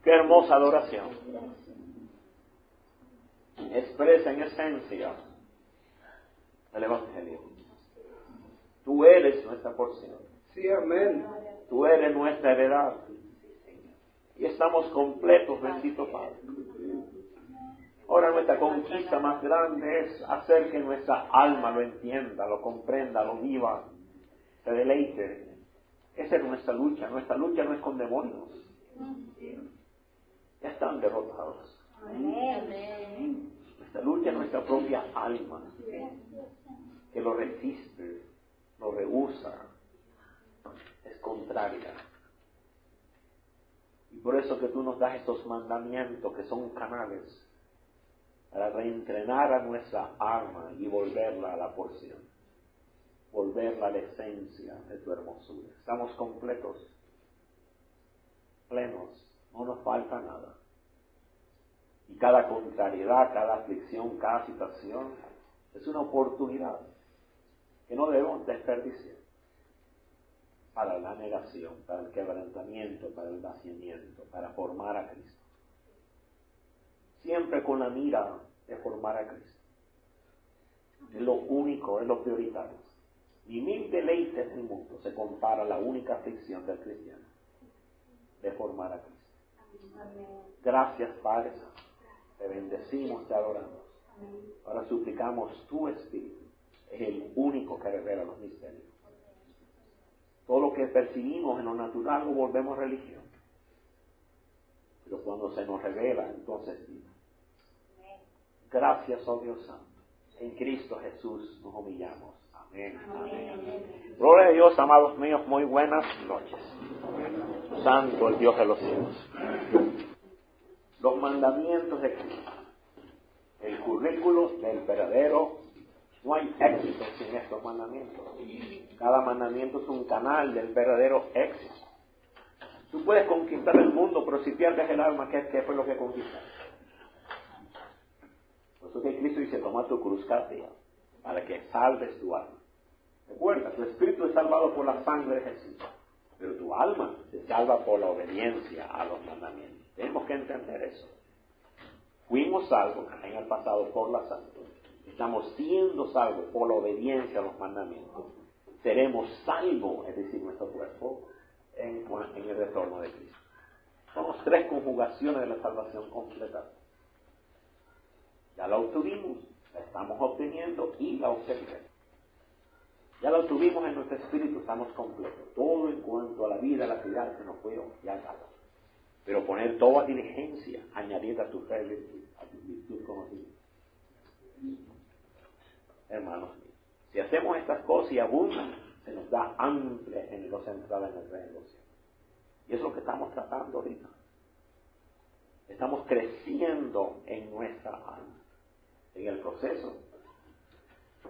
Qué hermosa adoración. Expresa en esencia el Evangelio. Tú eres nuestra porción. Sí, amén. Tú eres nuestra heredad. Y estamos completos, bendito Padre. Ahora nuestra conquista más grande es hacer que nuestra alma lo entienda, lo comprenda, lo viva, se deleite. Esa es nuestra lucha. Nuestra lucha no es con demonios. Ya están derrotados. Nuestra lucha es nuestra propia alma, que lo resiste, lo rehúsa, es contraria. Y por eso que tú nos das estos mandamientos que son canales para reentrenar a nuestra alma y volverla a la porción, volverla a la esencia de tu hermosura. Estamos completos, plenos, no nos falta nada. Y cada contrariedad, cada aflicción, cada situación es una oportunidad que no debemos desperdiciar para la negación, para el quebrantamiento, para el vaciamiento, para formar a Cristo. Siempre con la mira de formar a Cristo. Es lo único, es lo prioritario. Ni mil deleites del mundo se compara a la única aflicción del cristiano, de formar a Cristo. Gracias, Padre Santo. Te bendecimos, te adoramos. Ahora suplicamos tu Espíritu. Es el único que revela los misterios. Todo lo que percibimos en lo natural lo volvemos religión. Pero cuando se nos revela, entonces vida. Gracias, oh Dios Santo. En Cristo Jesús nos humillamos. Amén. Amén. Gloria a Dios, amados míos, muy buenas noches. Santo el Dios de los cielos. Los mandamientos de Cristo. El currículo del verdadero. No hay éxito sin estos mandamientos. Cada mandamiento es un canal del verdadero éxito. Tú puedes conquistar el mundo, pero si pierdes el alma, ¿qué fue lo que conquistaste? Por eso que Cristo dice, toma tu cruz cada día, para que salves tu alma. Recuerda, tu espíritu es salvado por la sangre de Jesús, pero tu alma se salva por la obediencia a los mandamientos. Tenemos que entender eso. Fuimos salvos en el pasado por la sangre. Estamos siendo salvos por la obediencia a los mandamientos. Seremos salvos, es decir, nuestro cuerpo, en el retorno de Cristo. Son las tres conjugaciones de la salvación completa. Ya la obtuvimos, la estamos obteniendo y la obtendremos. Ya la obtuvimos en nuestro espíritu, estamos completos. Todo en cuanto a la vida, la piedad se nos fue ya dado. Pero poner toda diligencia, añadir a tu fe virtud, a tu virtud conocida. Hermanos míos, si hacemos estas cosas y abundan, se nos da amplia en los entradas en el reino de los cielos. Y eso es lo que estamos tratando ahorita. Estamos creciendo en nuestra alma. En el proceso,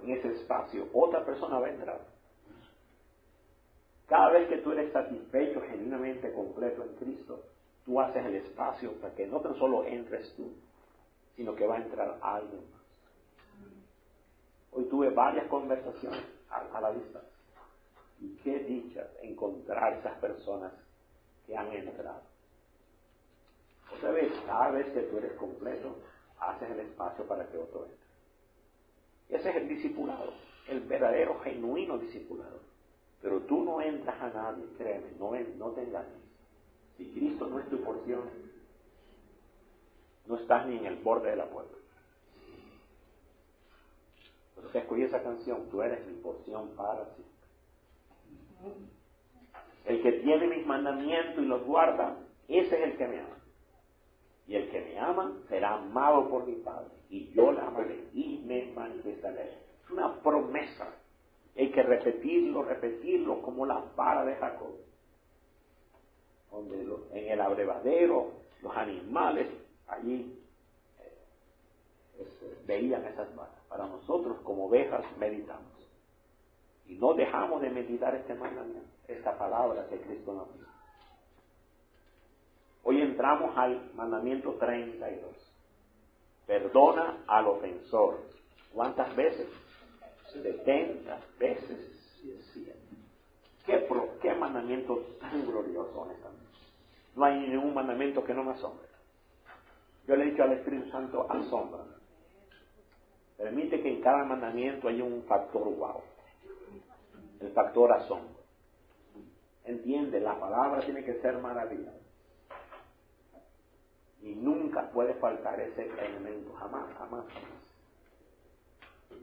en ese espacio, otra persona va a entrar. Cada vez que tú eres satisfecho, genuinamente completo en Cristo, tú haces el espacio para que no tan solo entres tú, sino que va a entrar alguien más. Hoy tuve varias conversaciones a la distancia. Y qué dicha encontrar esas personas que han entrado. Otra vez, cada vez que tú eres completo, haces el espacio para que otro entre. Y ese es el discipulado, el verdadero, genuino discipulado. Pero tú no entras a nadie, créeme, no te engañes. Si Cristo no es tu porción, no estás ni en el borde de la puerta. Por eso que escogí esa canción, tú eres mi porción para siempre. El que tiene mis mandamientos y los guarda, ese es el que me ama. Y el que me ama será amado por mi Padre. Y yo la amaré y me manifestaré. Es una promesa. Hay que repetirlo como la vara de Jacob. Donde en el abrevadero, los animales allí veían esas varas. Para nosotros como ovejas meditamos. Y no dejamos de meditar este mandamiento, esta palabra que Cristo nos dice. Hoy entramos al mandamiento 32. Perdona al ofensor. ¿Cuántas veces? 70 veces 100. ¿Qué mandamiento tan glorioso, honestamente? No hay ningún mandamiento que no me asombre. Yo le he dicho al Espíritu Santo, asómbrame. Permite que en cada mandamiento haya un factor wow. El factor asombro. Entiende, la palabra tiene que ser maravillosa. Y nunca puede faltar ese elemento, jamás, jamás, jamás.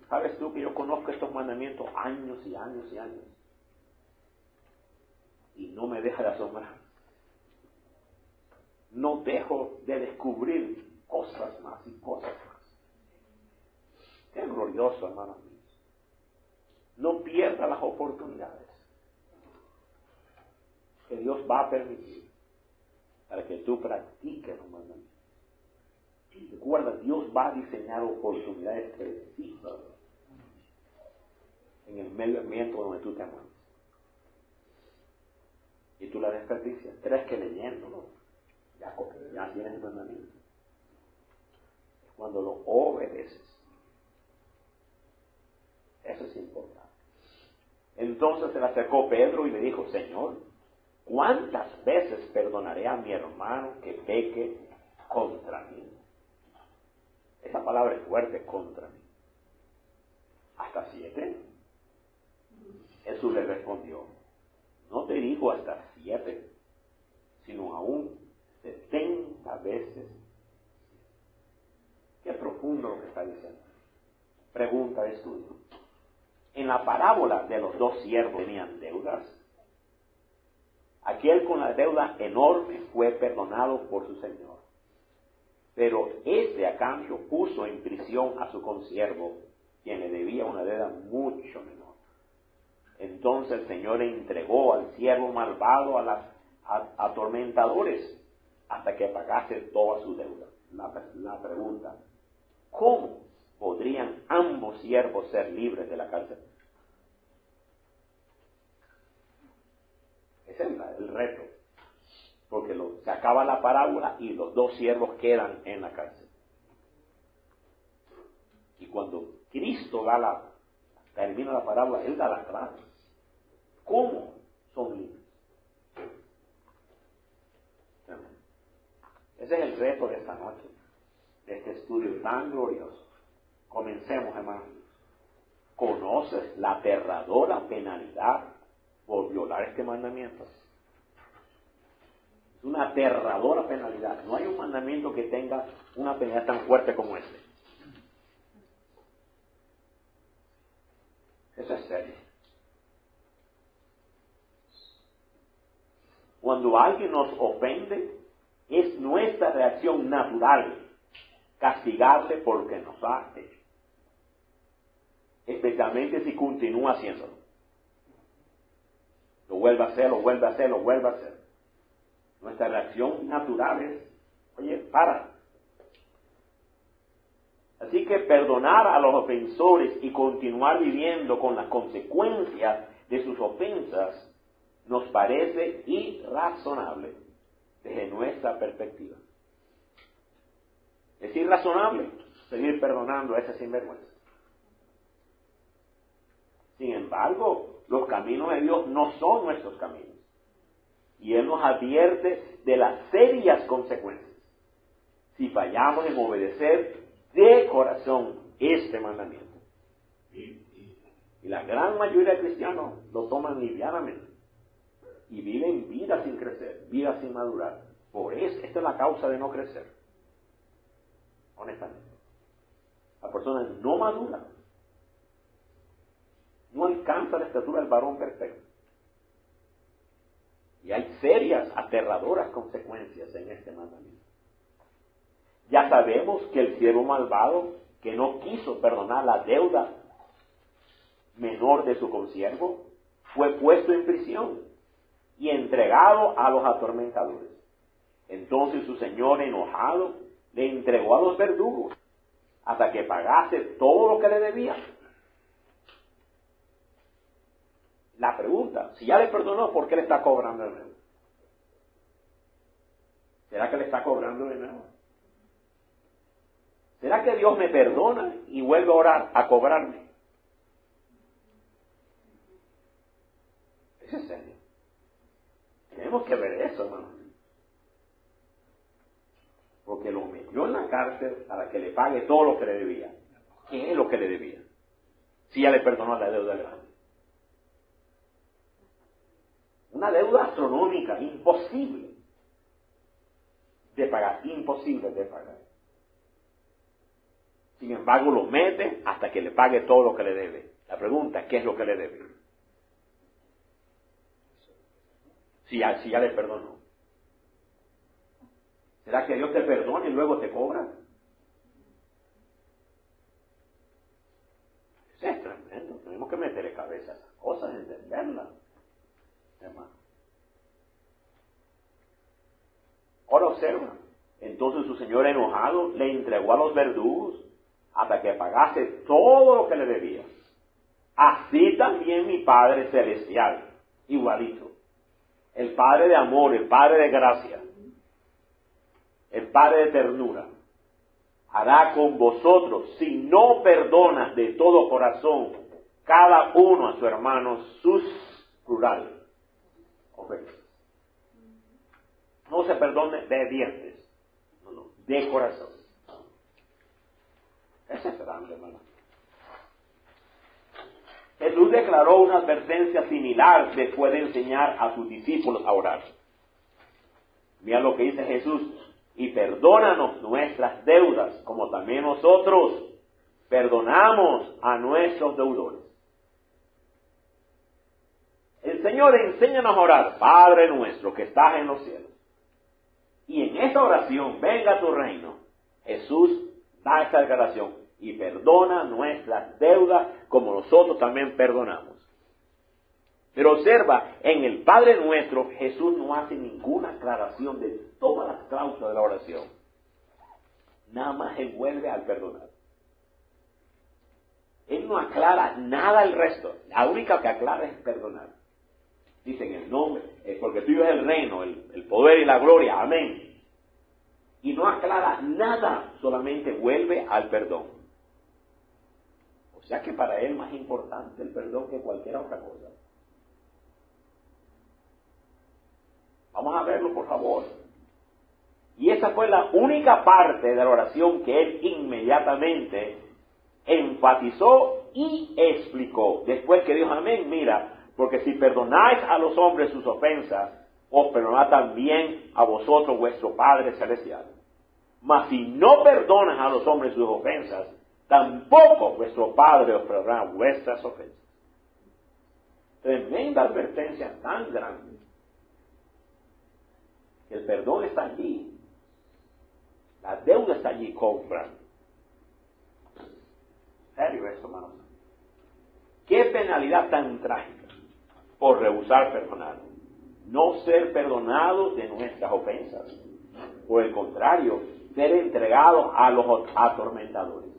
¿Sabes tú que yo conozco estos mandamientos años y años y años? Y no me deja de asombrar. No dejo de descubrir cosas más y cosas más. Qué glorioso, hermanos míos. No pierda las oportunidades que Dios va a permitir para que tú practiques los mandamientos. Recuerda, Dios va a diseñar oportunidades precisas en el medio ambiente donde tú te mueves. Y tú la desperdicias. ¿Crees que leyéndolo ya tienes el mandamiento? Es cuando lo obedeces. Eso es importante. Entonces se le acercó Pedro y le dijo, Señor, ¿cuántas veces perdonaré a mi hermano que peque contra mí? Esa palabra es fuerte, contra mí. ¿Hasta 7? Jesús le respondió, no te digo hasta 7, sino aún 70 veces. Qué profundo lo que está diciendo. Pregunta de estudio. En la parábola de los 2 siervos tenían deudas. Aquel con la deuda enorme fue perdonado por su señor. Pero este a cambio puso en prisión a su consiervo, quien le debía una deuda mucho menor. Entonces el Señor entregó al siervo malvado a los atormentadores hasta que pagase toda su deuda. La pregunta, ¿cómo podrían ambos siervos ser libres de la cárcel? Ese es el reto. Porque se acaba la parábola y los 2 siervos quedan en la cárcel. Y cuando Cristo termina la parábola, Él da la clave. ¿Cómo son libres? Ese es el reto de esta noche, de este estudio tan glorioso. Comencemos, hermanos. ¿Conoces la aterradora penalidad por violar este mandamiento? Es una aterradora penalidad. No hay un mandamiento que tenga una penalidad tan fuerte como este. Eso es serio. Cuando alguien nos ofende, es nuestra reacción natural castigarle por lo que nos ha hecho. Especialmente si continúa haciéndolo. Lo vuelve a hacer, lo vuelve a hacer, lo vuelve a hacer. Nuestra reacción natural es, oye, para. Así que perdonar a los ofensores y continuar viviendo con las consecuencias de sus ofensas nos parece irrazonable desde nuestra perspectiva. Es irrazonable seguir perdonando a ese sinvergüenza. Sin embargo, los caminos de Dios no son nuestros caminos. Y Él nos advierte de las serias consecuencias si fallamos en obedecer de corazón este mandamiento. Y la gran mayoría de cristianos lo toman livianamente y viven vida sin crecer, vida sin madurar. Por eso, esta es la causa de no crecer. Honestamente. La persona no madura. No alcanza la estatura del varón perfecto. Y hay serias, aterradoras consecuencias en este mandamiento. Ya sabemos que el siervo malvado, que no quiso perdonar la deuda menor de su consiervo, fue puesto en prisión y entregado a los atormentadores. Entonces su señor, enojado, le entregó a los verdugos hasta que pagase todo lo que le debía. La pregunta, si ya le perdonó, ¿por qué le está cobrando de nuevo? ¿Será que le está cobrando de nuevo? ¿Será que Dios me perdona y vuelve a orar, a cobrarme? Eso es serio. Tenemos que ver eso, hermano. porque lo metió en la cárcel para que le pague todo lo que le debía. ¿Qué es lo que le debía? Si ya le perdonó la deuda grande. Una deuda astronómica, imposible de pagar, imposible de pagar. Sin embargo, lo mete hasta que le pague todo lo que le debe. La pregunta, ¿qué es lo que le debe? Si ya le perdonó. ¿Será que Dios te perdona y luego te cobra? Eso es tremendo. Tenemos que meterle cabeza a esas cosas, entenderlas. Hermano. Ahora observa. Entonces su señor enojado le entregó a los verdugos hasta que pagase todo lo que le debía. Así también mi Padre Celestial, igualito. El Padre de amor, el Padre de gracia, el Padre de ternura, hará con vosotros si no perdonas de todo corazón cada uno a su hermano sus plural ofensas. No se perdone de dientes, no, de corazón. Ese es grande, hermano. Jesús declaró una advertencia similar después de enseñar a sus discípulos a orar. Mira lo que dice Jesús: y perdónanos nuestras deudas, como también nosotros perdonamos a nuestros deudores. El Señor enséñanos a orar: Padre nuestro que estás en los cielos. Y en esa oración, venga tu reino, Jesús da esta declaración: y perdona nuestras deudas como nosotros también perdonamos. Pero observa, en el Padre Nuestro, Jesús no hace ninguna aclaración de todas las cláusulas de la oración. Nada más Él vuelve al perdonar. Él no aclara nada al resto. La única que aclara es perdonar. Dice: en el nombre, porque tuyo es el reino, el poder y la gloria. Amén. Y no aclara nada, solamente vuelve al perdón. O sea que para Él más importante el perdón que cualquier otra cosa. Vamos a verlo, por favor. Y esa fue la única parte de la oración que Él inmediatamente enfatizó y explicó. Después que dijo: amén, mira, porque si perdonáis a los hombres sus ofensas, os perdonará también a vosotros vuestro Padre Celestial. Mas si no perdonas a los hombres sus ofensas, tampoco vuestro Padre os perdonará vuestras ofensas. Tremenda advertencia tan grande. El perdón está allí. La deuda está allí cobrando. ¿Serio eso, hermanos? ¿Qué penalidad tan trágica por rehusar perdonar? No ser perdonados de nuestras ofensas. Por el contrario, ser entregados a los atormentadores.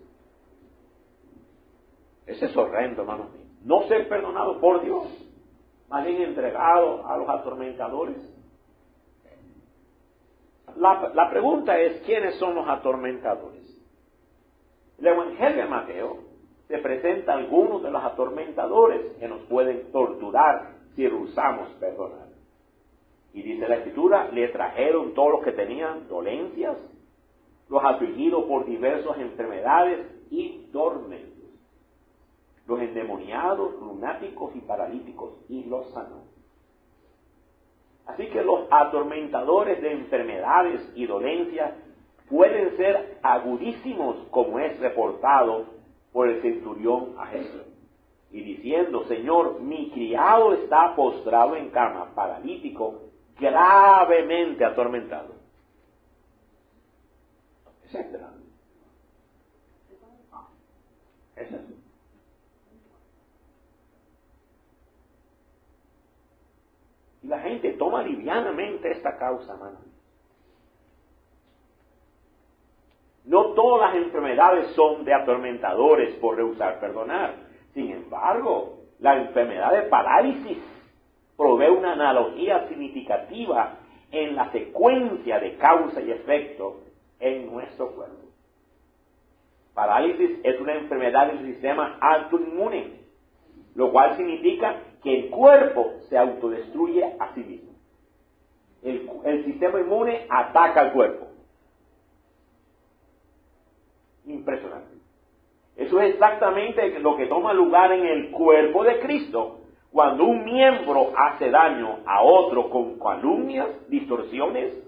Ese es horrendo, hermanos míos. No ser perdonado por Dios, más bien entregado a los atormentadores. La pregunta es: ¿quiénes son los atormentadores? En el Evangelio de Mateo se presenta algunos de los atormentadores que nos pueden torturar si rehusamos perdonar. Y dice la Escritura: le trajeron todos los que tenían dolencias, los afligidos por diversas enfermedades y tormentos, los endemoniados, lunáticos y paralíticos, y los sanó. Así que los atormentadores de enfermedades y dolencias pueden ser agudísimos, como es reportado por el centurión a Jesús, y diciendo: Señor, mi criado está postrado en cama, paralítico, gravemente atormentado. Etcétera. Es eso. Y la gente toma livianamente esta causa, hermano. No todas las enfermedades son de atormentadores por rehusar perdonar. Sin embargo, la enfermedad de parálisis provee una analogía significativa en la secuencia de causa y efecto en nuestro cuerpo. Parálisis es una enfermedad del sistema autoinmune, lo cual significa que el cuerpo se autodestruye a sí mismo. El sistema inmune ataca al cuerpo. Impresionante. Eso es exactamente lo que toma lugar en el cuerpo de Cristo. Cuando un miembro hace daño a otro con calumnias, distorsiones,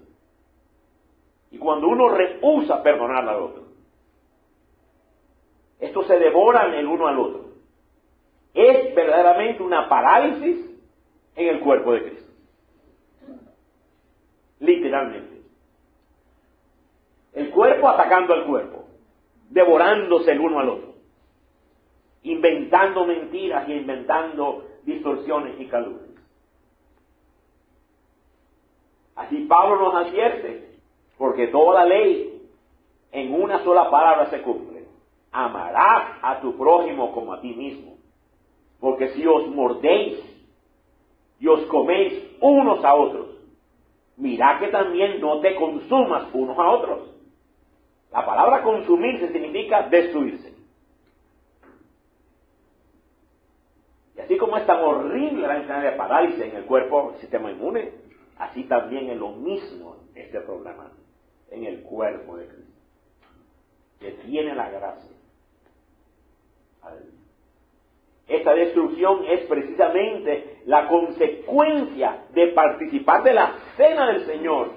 y cuando uno rehúsa perdonar al otro. Estos se devoran el uno al otro. Es verdaderamente una parálisis en el cuerpo de Cristo. Literalmente. El cuerpo atacando al cuerpo, devorándose el uno al otro, inventando mentiras y inventando distorsiones y calumnias. Así Pablo nos advierte, porque toda la ley en una sola palabra se cumple: amarás a tu prójimo como a ti mismo. Porque si os mordéis y os coméis unos a otros, mirad que también no te consumas unos a otros. La palabra consumirse significa destruirse. Y así como es tan horrible la enfermedad de parálisis en el cuerpo, el sistema inmune, así también es lo mismo este problema en el cuerpo de Cristo, que tiene la gracia. Esta destrucción es precisamente la consecuencia de participar de la cena del Señor,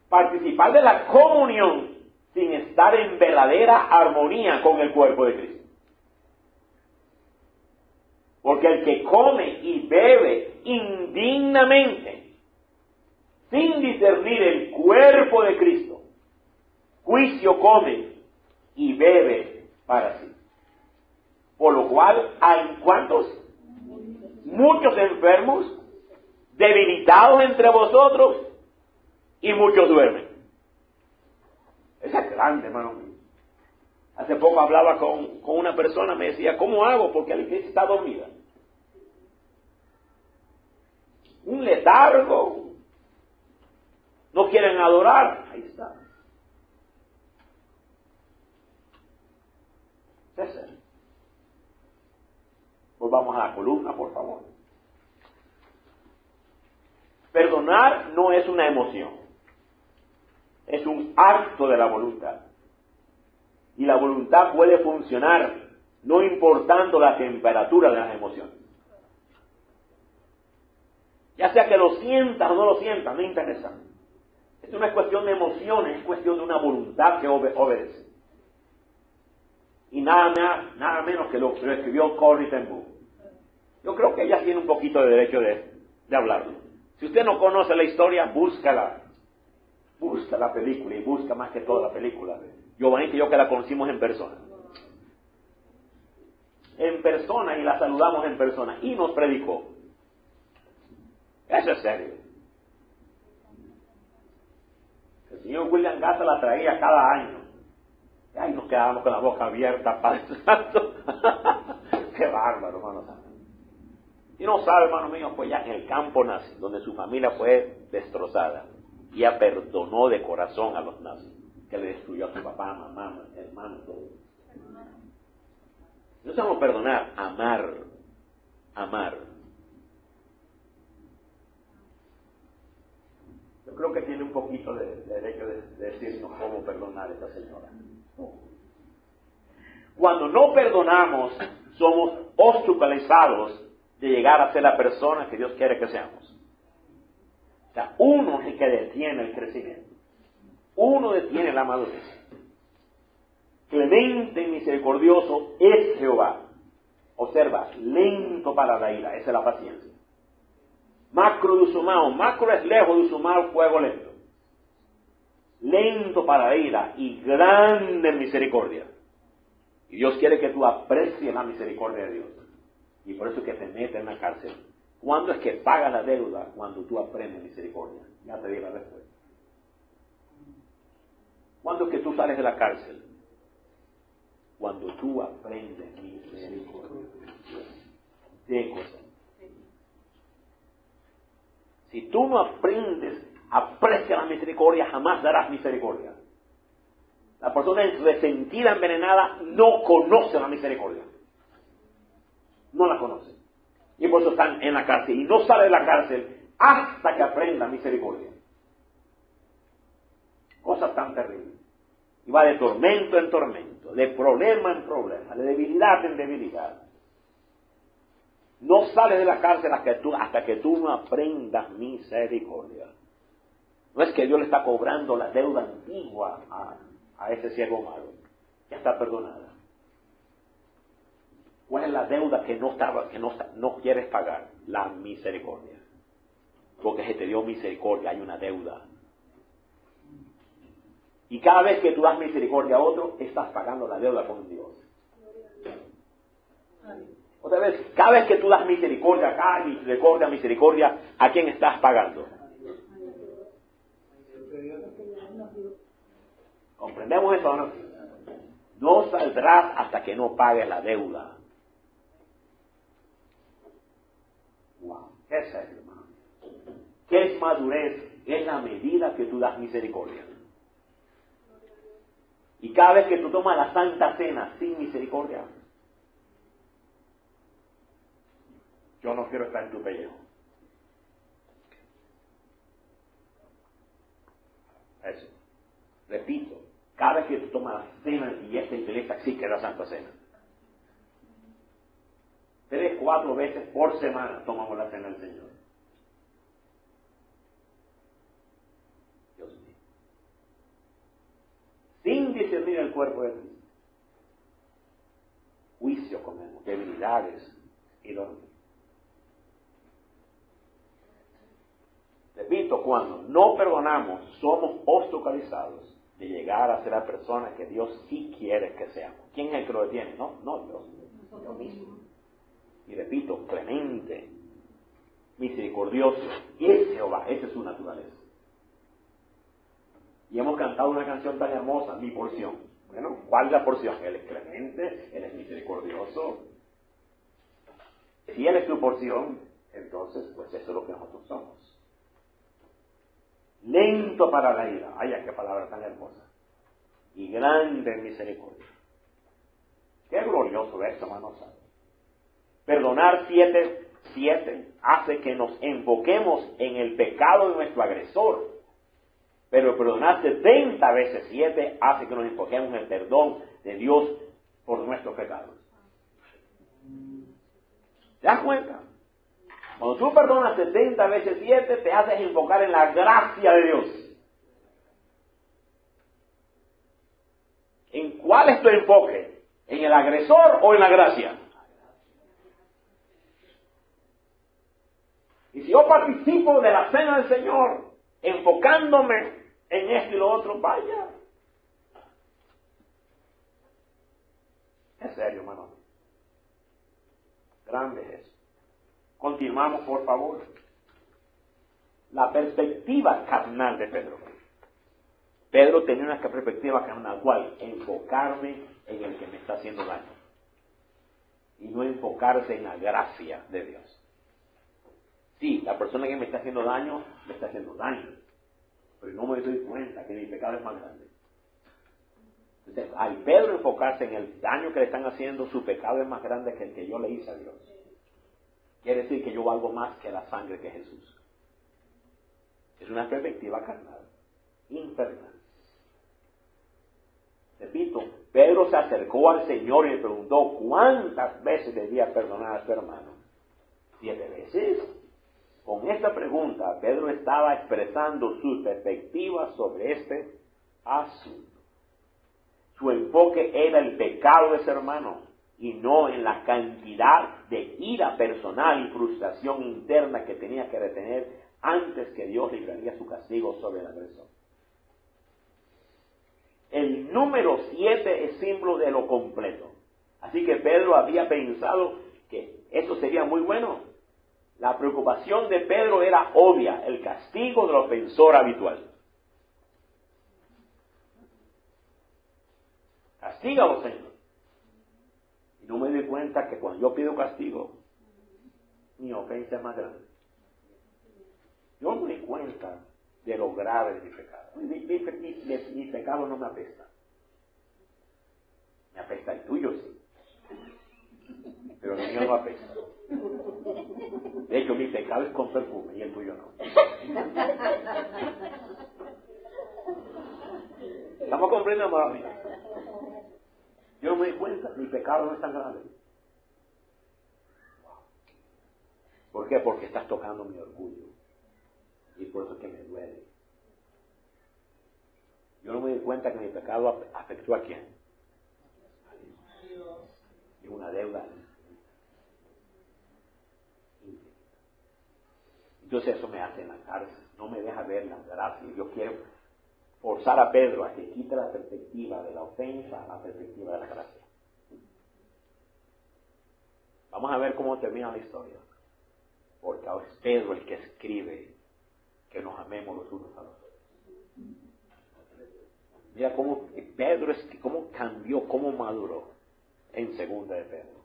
participar de la comunión sin estar en verdadera armonía con el cuerpo de Cristo. Porque el que come y bebe indignamente, sin discernir el cuerpo de Cristo, juicio come y bebe para sí. Por lo cual, ¿hay cuántos? Muchos enfermos, debilitados entre vosotros, y muchos duermen. Esa es grande, hermano mío. Hace poco hablaba con una persona, me decía, ¿cómo hago? Porque la iglesia está dormida. Un letargo. No quieren adorar. Ahí está. César. Volvamos a la columna, por favor. Perdonar no es una emoción. Es un acto de la voluntad. Y la voluntad puede funcionar no importando la temperatura de las emociones. Ya sea que lo sientas o no lo sientas, no interesa. Esto no es cuestión de emociones, es cuestión de una voluntad que obedece. Y nada menos que lo escribió Corrie ten Boom. Yo creo que ella tiene un poquito de derecho de hablarlo. Si usted no conoce la historia, búscala. Busca la película y busca más que toda la película. Giovanni y yo que la conocimos en persona. En persona, y la saludamos en persona. Y nos predicó. Eso es serio. El señor William Gassa la traía cada año. Y ahí nos quedábamos con la boca abierta, Padre Santo. Qué bárbaro, hermano santo. Y no sabe, hermano mío, pues ya en el campo nazi, donde su familia fue destrozada. Y ella perdonó de corazón a los nazis, que le destruyó a su papá, mamá, hermano, todo. No sabemos perdonar, amar. Yo creo que tiene un poquito de derecho de decirnos cómo perdonar a esta señora. Cuando no perdonamos, somos obstaculizados de llegar a ser la persona que Dios quiere que seamos. O sea, uno es el que detiene el crecimiento. Uno detiene la madurez. Clemente y misericordioso es Jehová. Observa, lento para la ira, esa es la paciencia. Macro de usumao, macro es lejos de usumao, fuego lento. Lento para la ira y grande en misericordia. Y Dios quiere que tú aprecies la misericordia de Dios. Y por eso es que te mete en la cárcel. ¿Cuándo es que pagas la deuda? Cuando tú aprendes misericordia. Ya te di la respuesta. ¿Cuándo es que tú sales de la cárcel? Cuando tú aprendes misericordia. ¿Qué cosa? Si tú no aprendes, aprecia la misericordia, jamás darás misericordia. La persona resentida, envenenada, no conoce la misericordia. No la conoce. Y por eso están en la cárcel. Y no sale de la cárcel hasta que aprenda misericordia. Cosas tan terribles. Y va de tormento en tormento, de problema en problema, de debilidad en debilidad. No sales de la cárcel hasta que tú no aprendas misericordia. No es que Dios le está cobrando la deuda antigua a ese siervo malo. Ya está perdonada. ¿Cuál es la deuda que no quieres pagar? La misericordia. Porque se te dio misericordia, hay una deuda. Y cada vez que tú das misericordia a otro, estás pagando la deuda con Dios. Otra vez, cada vez que tú das misericordia acá, misericordia, ¿a quién estás pagando? ¿Comprendemos eso o no? No saldrás hasta que no pagues la deuda. Wow, qué serio, hermano. ¿Qué es madurez? Es la medida que tú das misericordia. Y cada vez que tú tomas la Santa Cena sin misericordia, yo no quiero estar en tu pellejo. Eso. Repito, cada vez que tú tomas la cena, y esta iglesia sí que es la Santa Cena. 3, 4 veces por semana tomamos la cena del Señor. Dios mío. Sin discernir el cuerpo de Cristo. Juicio comemos, debilidades y dormir. Repito, cuando no perdonamos, somos obstaculizados de llegar a ser la persona que Dios sí quiere que seamos. ¿Quién es el que lo detiene? No Dios, Dios mismo. Y repito, clemente, misericordioso, es Jehová, esa es su naturaleza. Y hemos cantado una canción tan hermosa, Mi Porción. Bueno, ¿cuál es la porción? Él es clemente, Él es misericordioso. Si Él es tu porción, entonces, pues eso es lo que nosotros somos. Lento para la ira, ay, qué palabra tan hermosa, y grande en misericordia. Qué glorioso esto, hermanos. Perdonar 7 hace que nos enfoquemos en el pecado de nuestro agresor, pero perdonar 70 veces 7 hace que nos enfoquemos en el perdón de Dios por nuestros pecados. ¿Te das cuenta? Cuando tú perdonas 70 veces 7, te haces enfocar en la gracia de Dios. ¿En cuál es tu enfoque? ¿En el agresor o en la gracia? Y si yo participo de la cena del Señor, enfocándome en esto y lo otro, vaya. Es serio, hermano. Grande es eso. Continuamos, por favor. La perspectiva carnal de Pedro. Pedro tenía una perspectiva carnal, ¿cuál? Enfocarme en el que me está haciendo daño. Y no enfocarse en la gracia de Dios. Sí, la persona que me está haciendo daño, pero no me doy cuenta que mi pecado es más grande. Entonces, al Pedro enfocarse en el daño que le están haciendo, su pecado es más grande que el que yo le hice a Dios. Quiere decir que yo valgo más que la sangre que Jesús. Es una perspectiva carnal, infernal. Repito, Pedro se acercó al Señor y le preguntó cuántas veces debía perdonar a su hermano. 7 veces. Con esta pregunta, Pedro estaba expresando su perspectiva sobre este asunto. Su enfoque era el pecado de su hermano y no en la cantidad de ira personal y frustración interna que tenía que retener antes que Dios libraría su castigo sobre el agresor. El número 7 es símbolo de lo completo. Así que Pedro había pensado que eso sería muy bueno. La preocupación de Pedro era obvia, el castigo del ofensor habitual. Castígalo, Señor. Y no me doy cuenta que cuando yo pido castigo, mi ofensa es más grande. Yo no me doy cuenta de lo grave de mi pecado. Mi pecado no me apesta. Me apesta el tuyo, sí. Pero el mío no apesta. De hecho, mi pecado es con perfume y el tuyo no. ¿Estamos comprendiendo, amigos? Yo no me di cuenta, mi pecado no es tan grave. ¿Por qué? Porque estás tocando mi orgullo. Y por eso es que me duele. Yo no me di cuenta que mi pecado afectó a quién. A Dios. Y una deuda. Entonces eso me hace en la cárcel. No me deja ver la gracia. Yo quiero forzar a Pedro a que quite la perspectiva de la ofensa a la perspectiva de la gracia. Vamos a ver cómo termina la historia. Porque ahora es Pedro el que escribe que nos amemos los unos a los otros. Mira cómo Pedro cómo cambió, cómo maduró en segunda de Pedro.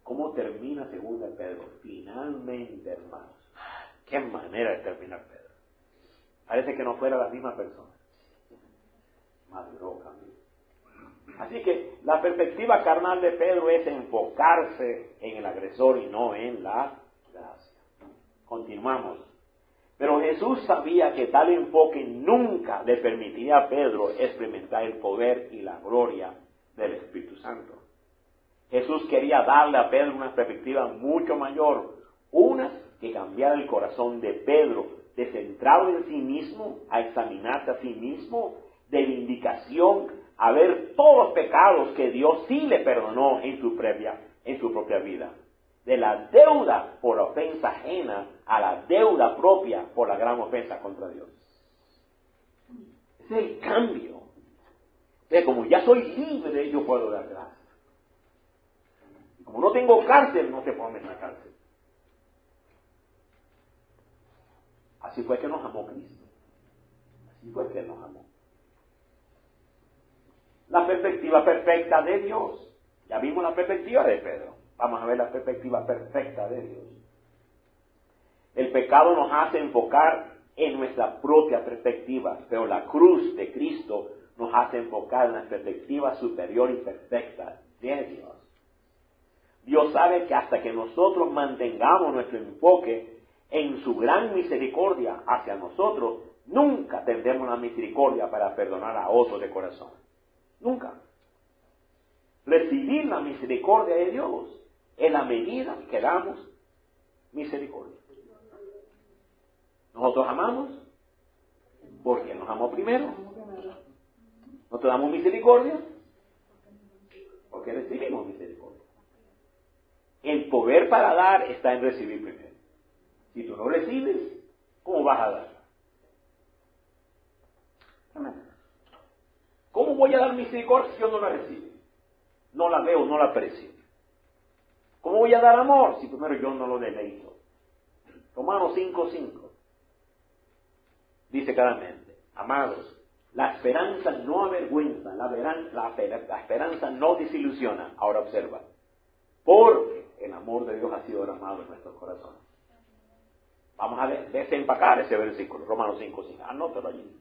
¿Cómo termina segunda de Pedro? Finalmente, hermanos. Qué manera de terminar Pedro. Parece que no fuera la misma persona. Maduró, cambió. Así que la perspectiva carnal de Pedro es enfocarse en el agresor y no en la gracia. Continuamos. Pero Jesús sabía que tal enfoque nunca le permitiría a Pedro experimentar el poder y la gloria del Espíritu Santo. Jesús quería darle a Pedro una perspectiva mucho mayor, una que cambiara el corazón de Pedro, de centrado en sí mismo, a examinarse a sí mismo, de vindicación, a ver todos los pecados que Dios sí le perdonó en su propia vida. De la deuda por la ofensa ajena a la deuda propia por la gran ofensa contra Dios. Ese es el cambio. Entonces, como ya soy libre, yo puedo dar gracias. Como no tengo cárcel, no se pone en la cárcel. Así fue que nos amó Cristo. Así fue que nos amó. La perspectiva perfecta de Dios. Ya vimos la perspectiva de Pedro. Vamos a ver la perspectiva perfecta de Dios. El pecado nos hace enfocar en nuestra propia perspectiva, pero la cruz de Cristo nos hace enfocar en la perspectiva superior y perfecta de Dios. Dios sabe que hasta que nosotros mantengamos nuestro enfoque en su gran misericordia hacia nosotros, nunca tendremos la misericordia para perdonar a otros de corazón. Nunca. Recibir la misericordia de Dios en la medida que damos misericordia. Nosotros amamos porque nos amó primero. Nosotros damos misericordia porque recibimos misericordia. El poder para dar está en recibir primero. Si tú no recibes, ¿cómo vas a dar? ¿Cómo voy a dar misericordia si yo no la recibo? No la veo, no la aprecio. ¿Cómo voy a dar amor si primero yo no lo deleito? Romanos 5:5 dice claramente: amados, la esperanza no avergüenza, la esperanza no desilusiona. Ahora observa, porque el amor de Dios ha sido derramado en nuestros corazones. Vamos a desempacar ese versículo, Romanos 5:5. Anótalo allí.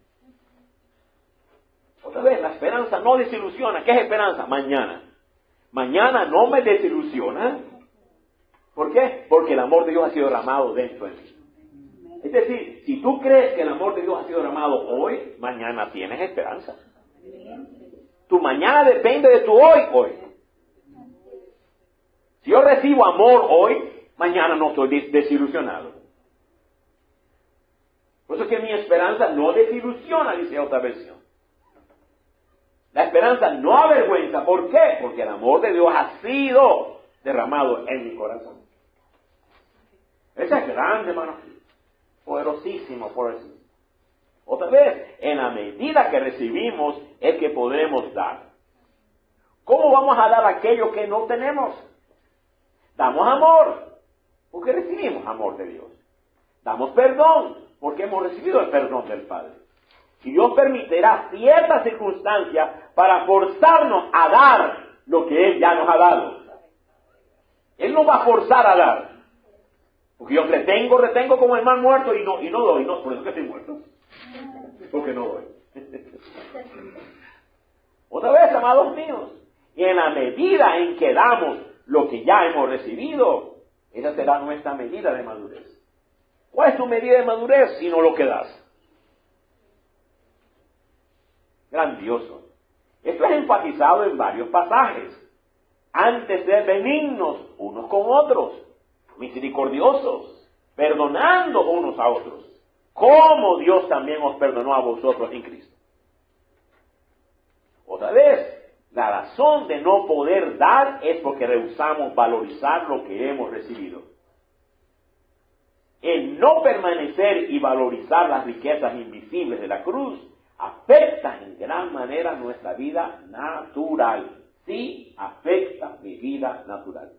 Otra vez, la esperanza no desilusiona. ¿Qué es esperanza? Mañana. Mañana no me desilusiona. ¿Por qué? Porque el amor de Dios ha sido derramado dentro de mí. Es decir, si tú crees que el amor de Dios ha sido derramado hoy, mañana tienes esperanza. Tu mañana depende de tu hoy. Si yo recibo amor hoy, mañana no estoy desilusionado. Por eso es que mi esperanza no desilusiona, dice otra versión. La esperanza no avergüenza. ¿Por qué? Porque el amor de Dios ha sido derramado en mi corazón. Ese es grande, hermano. Poderosísimo, poderosísimo. Otra vez, en la medida que recibimos es que podremos dar. ¿Cómo vamos a dar aquello que no tenemos? Damos amor, porque recibimos amor de Dios. Damos perdón, porque hemos recibido el perdón del Padre. Y Dios permitirá ciertas circunstancias para forzarnos a dar lo que Él ya nos ha dado. Él no va a forzar a dar. Porque yo retengo como el mar muerto y no doy. No, por eso que estoy muerto. Porque no doy. Otra vez, amados míos. Y en la medida en que damos lo que ya hemos recibido, esa será nuestra medida de madurez. ¿Cuál es tu medida de madurez? Sino lo que das. Grandioso. Esto es enfatizado en varios pasajes. Antes de benignos unos con otros, misericordiosos, perdonando unos a otros, como Dios también os perdonó a vosotros en Cristo. Otra vez, la razón de no poder dar es porque rehusamos valorizar lo que hemos recibido. El no permanecer y valorizar las riquezas invisibles de la cruz afecta en gran manera nuestra vida natural. Sí, afecta mi vida natural.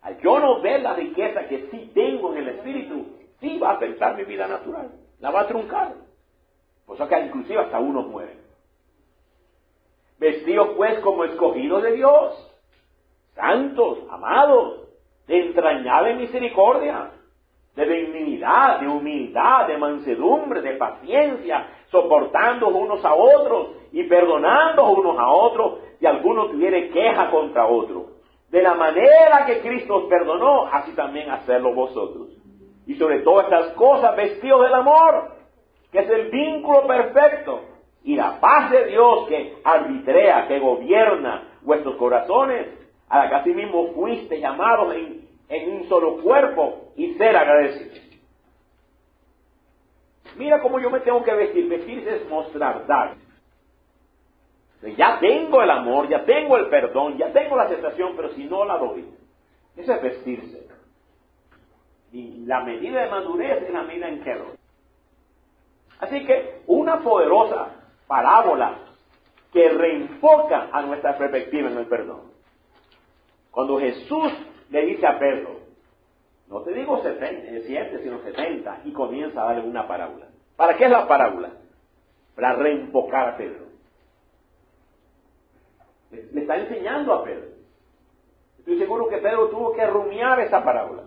Al yo no ver la riqueza que sí tengo en el Espíritu, sí va a afectar mi vida natural. La va a truncar. Por eso que inclusive hasta uno muere. Vestidos pues como escogidos de Dios, santos, amados, de entrañable misericordia, de benignidad, de humildad, de mansedumbre, de paciencia, soportando unos a otros y perdonando unos a otros si alguno tuviere queja contra otro. De la manera que Cristo os perdonó, así también hacerlo vosotros. Y sobre todas estas cosas, vestidos del amor, que es el vínculo perfecto, y la paz de Dios que arbitrea, que gobierna vuestros corazones, a la que asimismo fuiste llamados en un solo cuerpo, y ser agradecidos. Mira cómo yo me tengo que vestir. Vestirse es mostrar, dar. Ya tengo el amor, ya tengo el perdón, ya tengo la aceptación, pero si no la doy, eso es vestirse. Y la medida de madurez es la medida en que doy. Así que una poderosa parábola que reenfoca a nuestra perspectiva en el perdón. Cuando Jesús le dice a Pedro, no te digo 7, sino 70, y comienza a darle una parábola. ¿Para qué es la parábola? Para reenfocar a Pedro. Le está enseñando a Pedro. Estoy seguro que Pedro tuvo que rumiar esa parábola.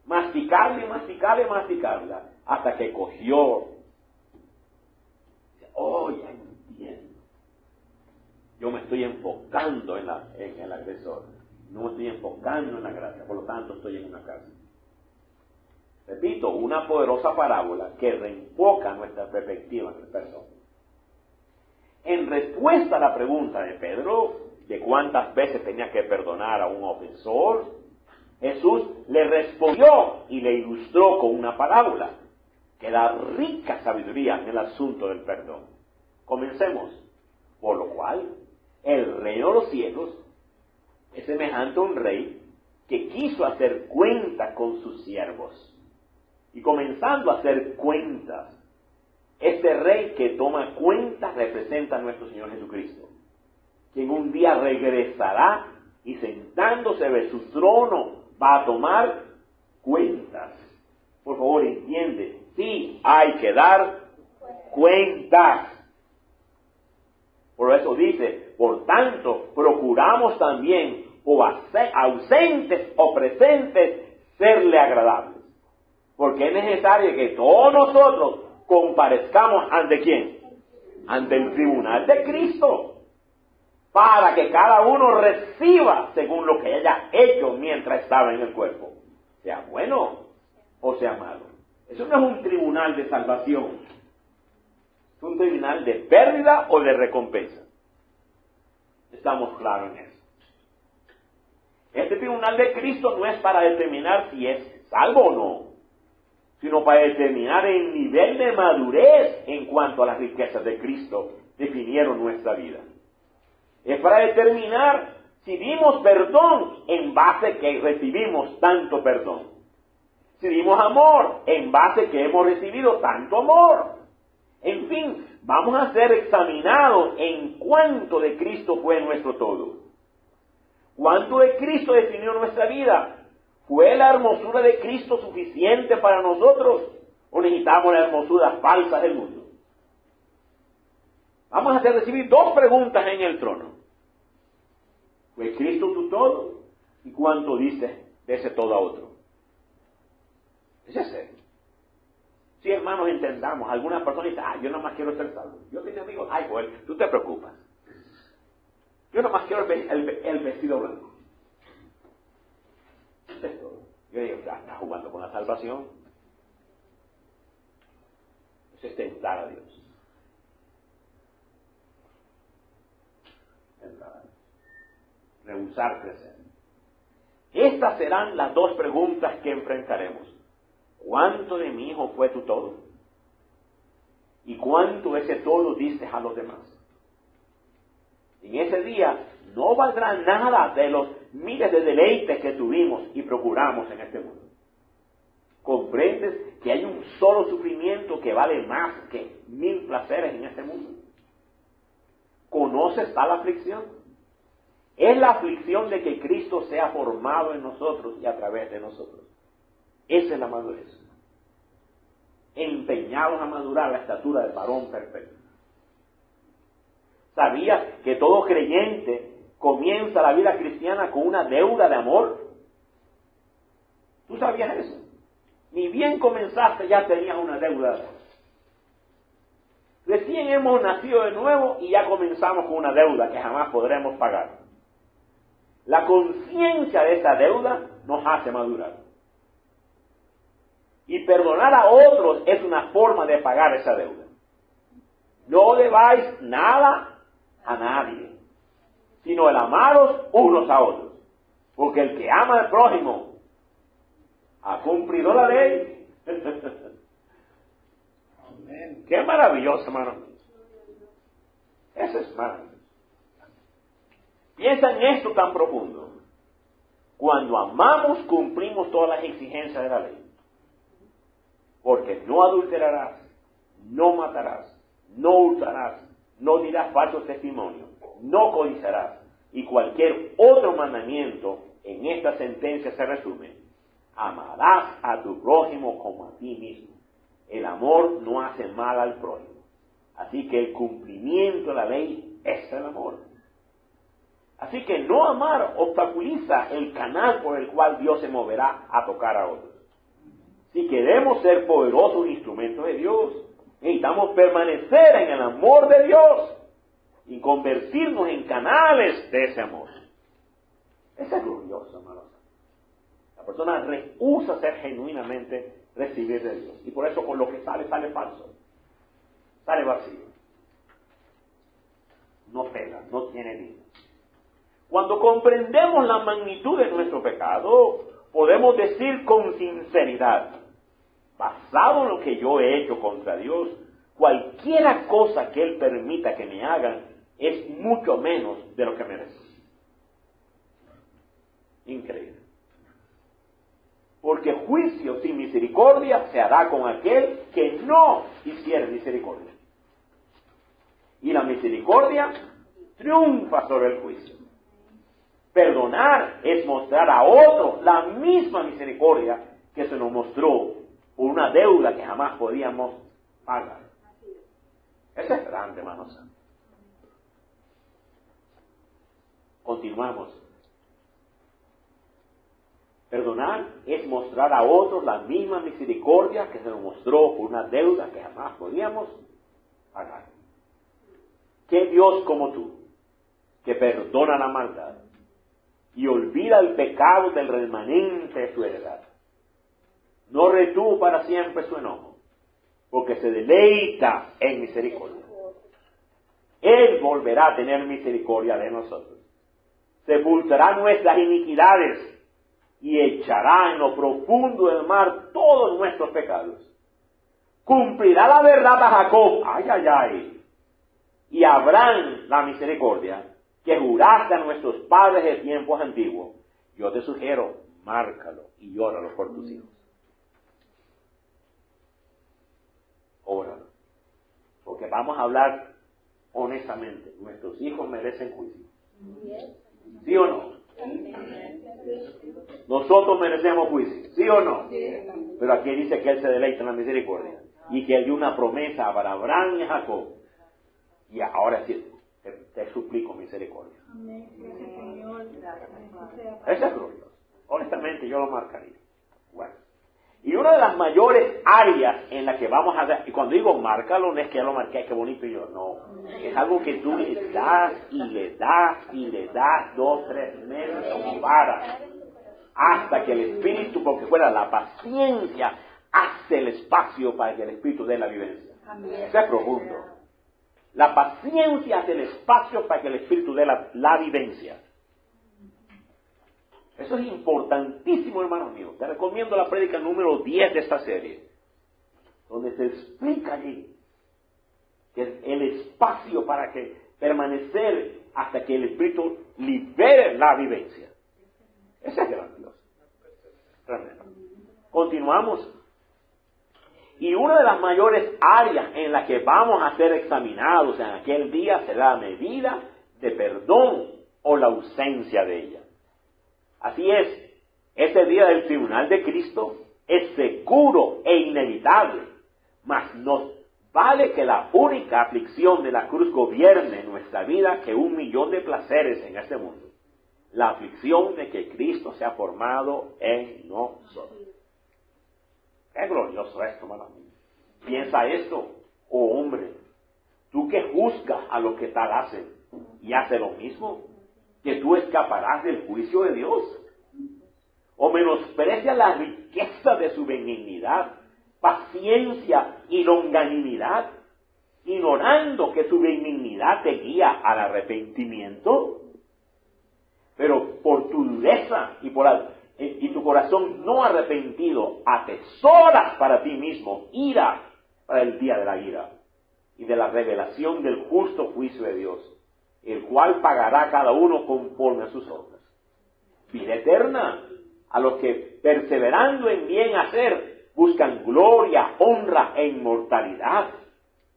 Masticarla y masticarla y masticarla, hasta que cogió. Oh, ya entiendo. Yo me estoy enfocando en el agresor. No me estoy enfocando en la gracia, por lo tanto estoy en una cárcel. Repito, una poderosa parábola que reenfoca nuestra perspectiva en el perdón. En respuesta a la pregunta de Pedro, de cuántas veces tenía que perdonar a un ofensor, Jesús le respondió y le ilustró con una parábola que da rica sabiduría en el asunto del perdón. Comencemos. Por lo cual, el reino de los cielos es semejante a un rey que quiso hacer cuenta con sus siervos. Y comenzando a hacer cuentas, este rey que toma cuentas representa a nuestro Señor Jesucristo, quien un día regresará y sentándose de su trono va a tomar cuentas. Por favor, entiende, sí hay que dar cuentas. Por eso dice, por tanto, procuramos también, o ausentes o presentes, serle agradables. Porque es necesario que todos nosotros comparezcamos ante ¿quién? Ante el tribunal de Cristo, para que cada uno reciba según lo que haya hecho mientras estaba en el cuerpo, sea bueno o sea malo. Eso no es un tribunal de salvación, es un tribunal de pérdida o de recompensa. Estamos claros en eso. Este tribunal de Cristo no es para determinar si es salvo o no, sino para determinar el nivel de madurez en cuanto a las riquezas de Cristo definieron nuestra vida. Es para determinar si dimos perdón en base que recibimos tanto perdón. Si dimos amor en base que hemos recibido tanto amor. En fin, vamos a ser examinados en cuánto de Cristo fue nuestro todo. ¿Cuánto de Cristo definió nuestra vida? ¿Fue la hermosura de Cristo suficiente para nosotros o necesitamos la hermosura falsa del mundo? Vamos a recibir dos preguntas en el trono. ¿Fue Cristo tu todo? ¿Y cuánto diste de ese todo a otro? Es ese. Si hermanos entendamos, algunas personas dicen, yo nada más quiero ser salvo. Yo tengo amigos, Joel, tú te preocupas. Yo nada más quiero el vestido blanco. Es todo. Yo digo, está jugando con la salvación. Eso es tentar a Dios. Rehusar crecer. Estas serán las dos preguntas que enfrentaremos. ¿Cuánto de mi hijo fue tu todo? ¿Y cuánto ese todo diste a los demás? En ese día no valdrá nada de los miles de deleites que tuvimos y procuramos en este mundo. ¿Comprendes que hay un solo sufrimiento que vale más que 1000 placeres en este mundo? ¿Conoces tal aflicción? Es la aflicción de que Cristo sea formado en nosotros y a través de nosotros. Esa es la madurez. Empeñados a madurar la estatura del varón perfecto. ¿Sabías que todo creyente comienza la vida cristiana con una deuda de amor? ¿Tú sabías eso? Ni bien comenzaste ya tenías una deuda de amor. Recién hemos nacido de nuevo y ya comenzamos con una deuda que jamás podremos pagar. La conciencia de esa deuda nos hace madurar. Y perdonar a otros es una forma de pagar esa deuda. No debáis nada a nadie, sino el amaros unos a otros. Porque el que ama al prójimo ha cumplido la ley. Amén. Qué maravilloso, hermano. Eso es maravilloso. Piensa en esto tan profundo. Cuando amamos, cumplimos todas las exigencias de la ley. Porque no adulterarás, no matarás, no hurtarás, no dirás falso testimonio, no codiciarás. Y cualquier otro mandamiento en esta sentencia se resume: amarás a tu prójimo como a ti mismo. El amor no hace mal al prójimo. Así que el cumplimiento de la ley es el amor. Así que no amar obstaculiza el canal por el cual Dios se moverá a tocar a otros. Si queremos ser poderosos instrumentos de Dios, necesitamos permanecer en el amor de Dios y convertirnos en canales de ese amor. Eso es glorioso, hermanos. La persona rehúsa ser genuinamente recibir de Dios. Y por eso con lo que sale falso. Sale vacío. No pega, no tiene vida. Cuando comprendemos la magnitud de nuestro pecado, podemos decir con sinceridad: basado en lo que yo he hecho contra Dios, cualquiera cosa que Él permita que me hagan es mucho menos de lo que merezco. Increíble. Porque juicio sin misericordia se hará con aquel que no hiciere misericordia. Y la misericordia triunfa sobre el juicio. Perdonar es mostrar a otro la misma misericordia que se nos mostró por una deuda que jamás podíamos pagar. Eso es grande, hermanos. Continuamos. Perdonar es mostrar a otros la misma misericordia que se nos mostró por una deuda que jamás podíamos pagar. ¿Qué Dios como tú, que perdona la maldad y olvida el pecado del remanente de su heredad, no retuvo para siempre su enojo, porque se deleita en misericordia? Él volverá a tener misericordia de nosotros, sepultará nuestras iniquidades y echará en lo profundo del mar todos nuestros pecados. Cumplirá la verdad a Jacob, y a Abraham la misericordia que juraste a nuestros padres de tiempos antiguos. Yo te sugiero, márcalo y óralo por tus hijos. Óralo. Porque vamos a hablar honestamente. Nuestros hijos merecen juicio. ¿Sí o no? Nosotros merecemos juicio. ¿Sí o no? Pero aquí dice que Él se deleita en la misericordia. Y que hay una promesa para Abraham y a Jacob. Y ahora sí, te suplico misericordia. Eso es glorioso. Honestamente yo lo marcaría. Bueno. Y una de las mayores áreas en la que vamos a dar, y cuando digo márcalo, no es que ya lo marqué, qué bonito yo, no. Es algo que tú le das y le das y le das 2, 3 meses como vara. Hasta que el Espíritu, porque fuera la paciencia, hace el espacio para que el Espíritu dé la vivencia. Eso es profundo. La paciencia hace el espacio para que el Espíritu dé la vivencia. Eso es importantísimo, hermano mío. Te recomiendo la prédica número 10 de esta serie, donde se explica allí que es el espacio para que permanecer hasta que el Espíritu libere la vivencia. Ese es grandioso. Tremendo. Continuamos. Y una de las mayores áreas en las que vamos a ser examinados en aquel día será la medida de perdón o la ausencia de ella. Así es, ese día del tribunal de Cristo es seguro e inevitable, mas nos vale que la única aflicción de la cruz gobierne nuestra vida que 1,000,000 de placeres en este mundo. La aflicción de que Cristo se ha formado en nosotros. Qué glorioso esto, hermano. Piensa esto, oh hombre, tú que juzgas a los que tal hacen y hace lo mismo, que tú escaparás del juicio de Dios. O menosprecia la riqueza de su benignidad, paciencia y longanimidad, ignorando que su benignidad te guía al arrepentimiento. Pero por tu dureza y tu corazón no arrepentido, atesoras para ti mismo ira para el día de la ira y de la revelación del justo juicio de Dios, el cual pagará cada uno conforme a sus obras. Vida eterna a los que, perseverando en bien hacer, buscan gloria, honra e inmortalidad,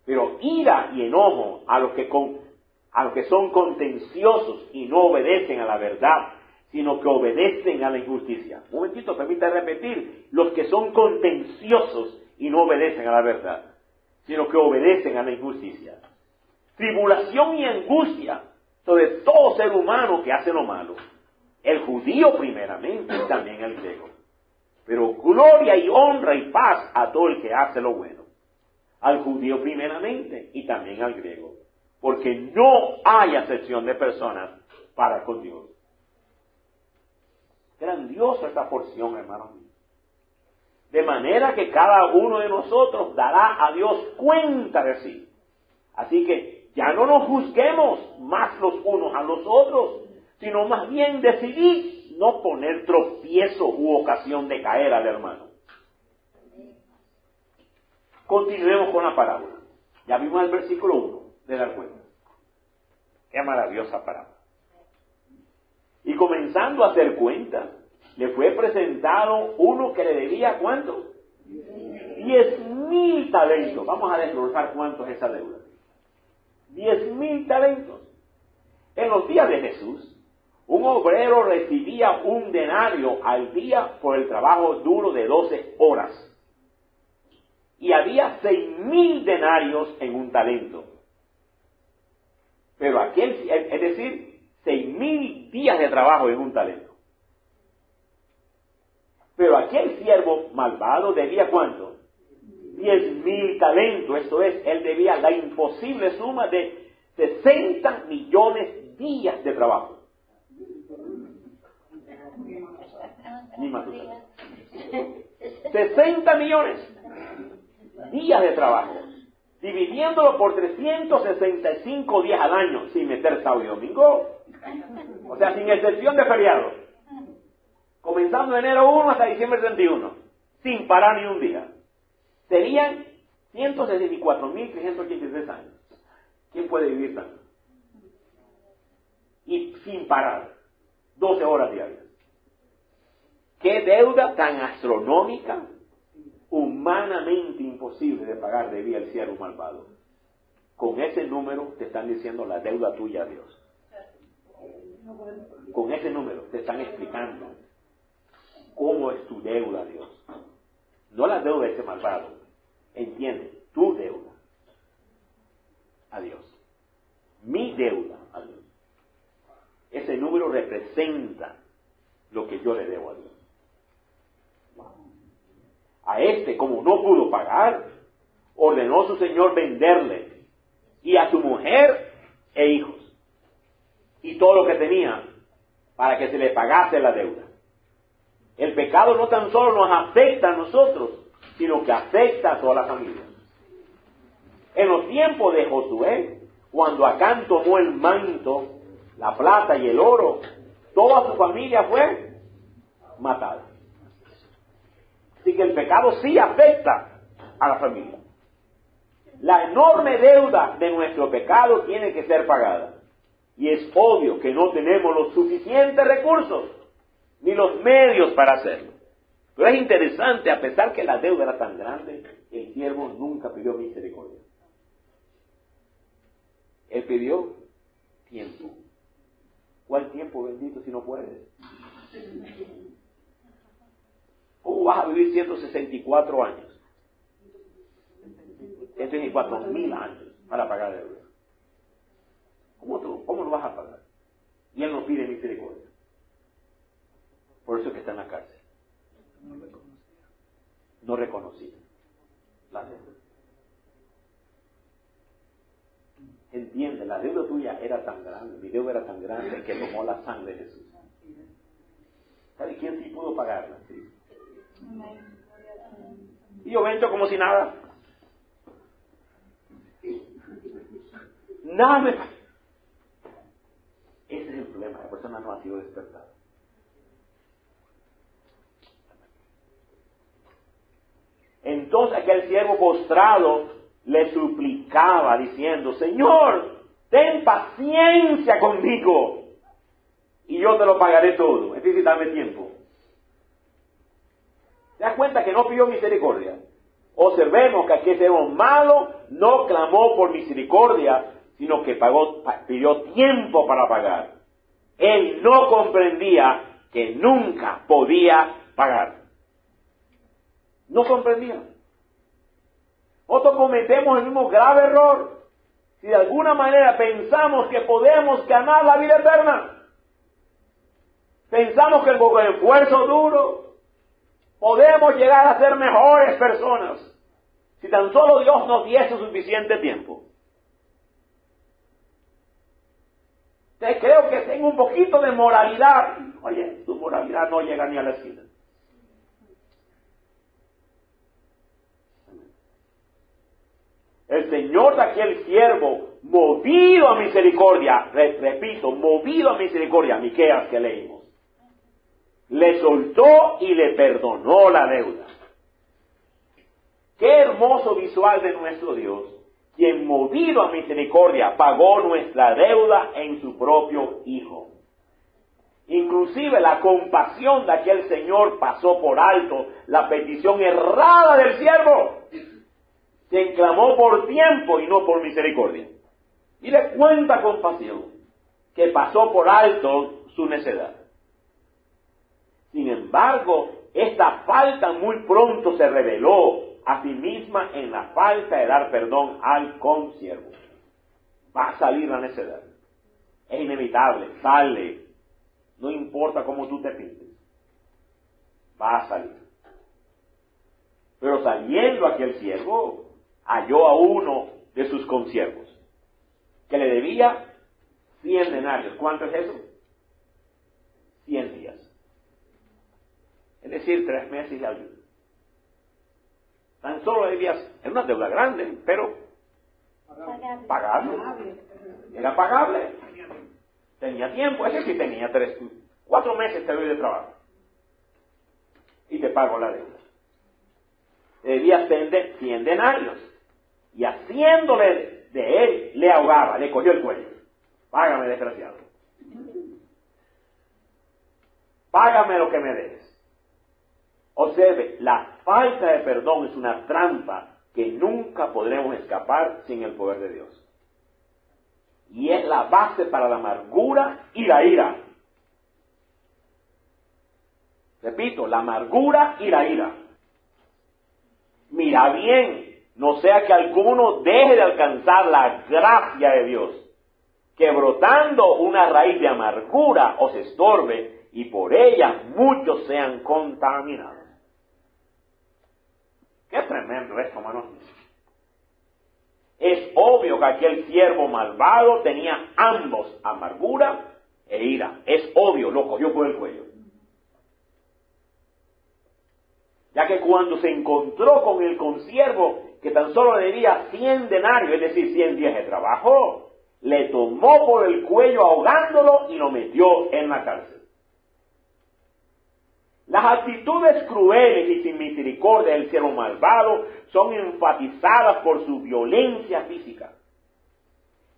pero ira y enojo a los que son contenciosos y no obedecen a la verdad, sino que obedecen a la injusticia. Un momentito, permítame repetir, los que son contenciosos y no obedecen a la verdad, sino que obedecen a la injusticia. Tribulación y angustia sobre todo ser humano que hace lo malo, el judío primeramente y también el griego. Pero gloria y honra y paz a todo el que hace lo bueno, al judío primeramente y también al griego, porque no hay acepción de personas para con Dios. Grandiosa esta porción, hermanos míos. De manera que cada uno de nosotros dará a Dios cuenta de sí. Así que ya no nos juzguemos más los unos a los otros, sino más bien decidid no poner tropiezo u ocasión de caer al hermano. Continuemos con la parábola. Ya vimos el versículo 1 de la cuenta. Qué maravillosa parábola. Y comenzando a hacer cuentas, le fue presentado uno que le debía, ¿cuánto? 10,000 talentos. Vamos a desglosar cuánto es esa deuda. 10,000 talentos. En los días de Jesús, un obrero recibía 1 denario al día por el trabajo duro de 12 horas. Y había 6,000 denarios en un talento. Pero es decir, 6,000 días de trabajo en un talento. Pero aquel siervo malvado debía ¿cuánto? 10,000 talentos. Esto es, él debía la imposible suma de 60 millones días de trabajo. Ni más. 60 millones días de trabajo, dividiéndolo por 365 días al año, sin meter sábado y domingo, o sea, sin excepción de feriado, comenzando de enero 1 hasta diciembre 31, sin parar ni un día. Serían 164,383 años. ¿Quién puede vivir tanto? Y sin parar, 12 horas diarias. ¿Qué deuda tan astronómica, humanamente imposible de pagar debía el siervo malvado? Con ese número te están diciendo la deuda tuya a Dios. Con ese número te están explicando cómo es tu deuda a Dios. No la deuda de ese malvado. Entiende, tu deuda a Dios. Mi deuda a Dios. Ese número representa lo que yo le debo a Dios. A este, como no pudo pagar, ordenó su señor venderle, y a su mujer e hijos, y todo lo que tenía, para que se le pagase la deuda. El pecado no tan solo nos afecta a nosotros, sino que afecta a toda la familia. En los tiempos de Josué, cuando Acán tomó el manto, la plata y el oro, toda su familia fue matada. Así que el pecado sí afecta a la familia. La enorme deuda de nuestro pecado tiene que ser pagada. Y es obvio que no tenemos los suficientes recursos ni los medios para hacerlo. Pero es interesante, a pesar que la deuda era tan grande, el siervo nunca pidió misericordia. Él pidió tiempo. ¿Cuál tiempo, bendito, si no puedes? ¿Cómo vas a vivir 164 años? 164,000 años para pagar la deuda. ¿Cómo lo vas a pagar? Y él no pide misericordia. Por eso es que está en la cárcel. No reconocía la deuda. Entiende, la deuda tuya era tan grande, mi deuda era tan grande que tomó la sangre de Jesús. ¿Sabe quién sí pudo pagarla? Sí. Y yo vendo como si nada. Nada me pasa. Ese es el problema, la persona no ha sido despertada. Entonces aquel siervo postrado le suplicaba diciendo: Señor, ten paciencia conmigo y yo te lo pagaré todo. Es decir, dame tiempo. ¿Te das cuenta que no pidió misericordia? Observemos que aquel siervo malo no clamó por misericordia, sino que pidió tiempo para pagar. Él no comprendía que nunca podía pagar. No comprendía. Nosotros cometemos el mismo grave error si de alguna manera pensamos que podemos ganar la vida eterna. Pensamos que con el esfuerzo duro podemos llegar a ser mejores personas si tan solo Dios nos diese suficiente tiempo. Te creo que tengo un poquito de moralidad. Oye, tu moralidad no llega ni a la esquina. El Señor de aquel siervo, movido a misericordia, repito, movido a misericordia, Miqueas que leímos, le soltó y le perdonó la deuda. Qué hermoso visual de nuestro Dios, quien movido a misericordia pagó nuestra deuda en su propio Hijo. Inclusive la compasión de aquel Señor pasó por alto la petición errada del siervo, quien clamó por tiempo y no por misericordia. Mire cuánta compasión, que pasó por alto su necedad. Sin embargo, esta falta muy pronto se reveló a sí misma en la falta de dar perdón al consiervo. Va a salir la necedad. Es inevitable, sale. No importa cómo tú te pintes. Va a salir. Pero saliendo aquel siervo, halló a uno de sus consiervos, que le debía 100 denarios. ¿Cuánto es eso? 100 días. Es decir, 3 meses y algo. Tan solo debías, era una deuda grande, pero pagable. Era pagable. Tenía tiempo, ese sí tenía 4 meses te doy de trabajo. Y te pago la deuda. Debías 100 denarios. Y haciéndole de él, le ahogaba, le cogió el cuello. Págame, desgraciado. Págame lo que me debes. Observe, la falta de perdón es una trampa que nunca podremos escapar sin el poder de Dios. Y es la base para la amargura y la ira. Repito, la amargura y la ira. Mira bien, no sea que alguno deje de alcanzar la gracia de Dios, que brotando una raíz de amargura os estorbe y por ella muchos sean contaminados. Qué tremendo esto, hermanos. Es obvio que aquel siervo malvado tenía ambos, amargura e ira. Es obvio, lo cogió por el cuello. Ya que cuando se encontró con el consiervo que tan solo le debía 100 denarios, es decir, 100 días de trabajo, le tomó por el cuello ahogándolo y lo metió en la cárcel. Las actitudes crueles y sin misericordia del siervo malvado son enfatizadas por su violencia física.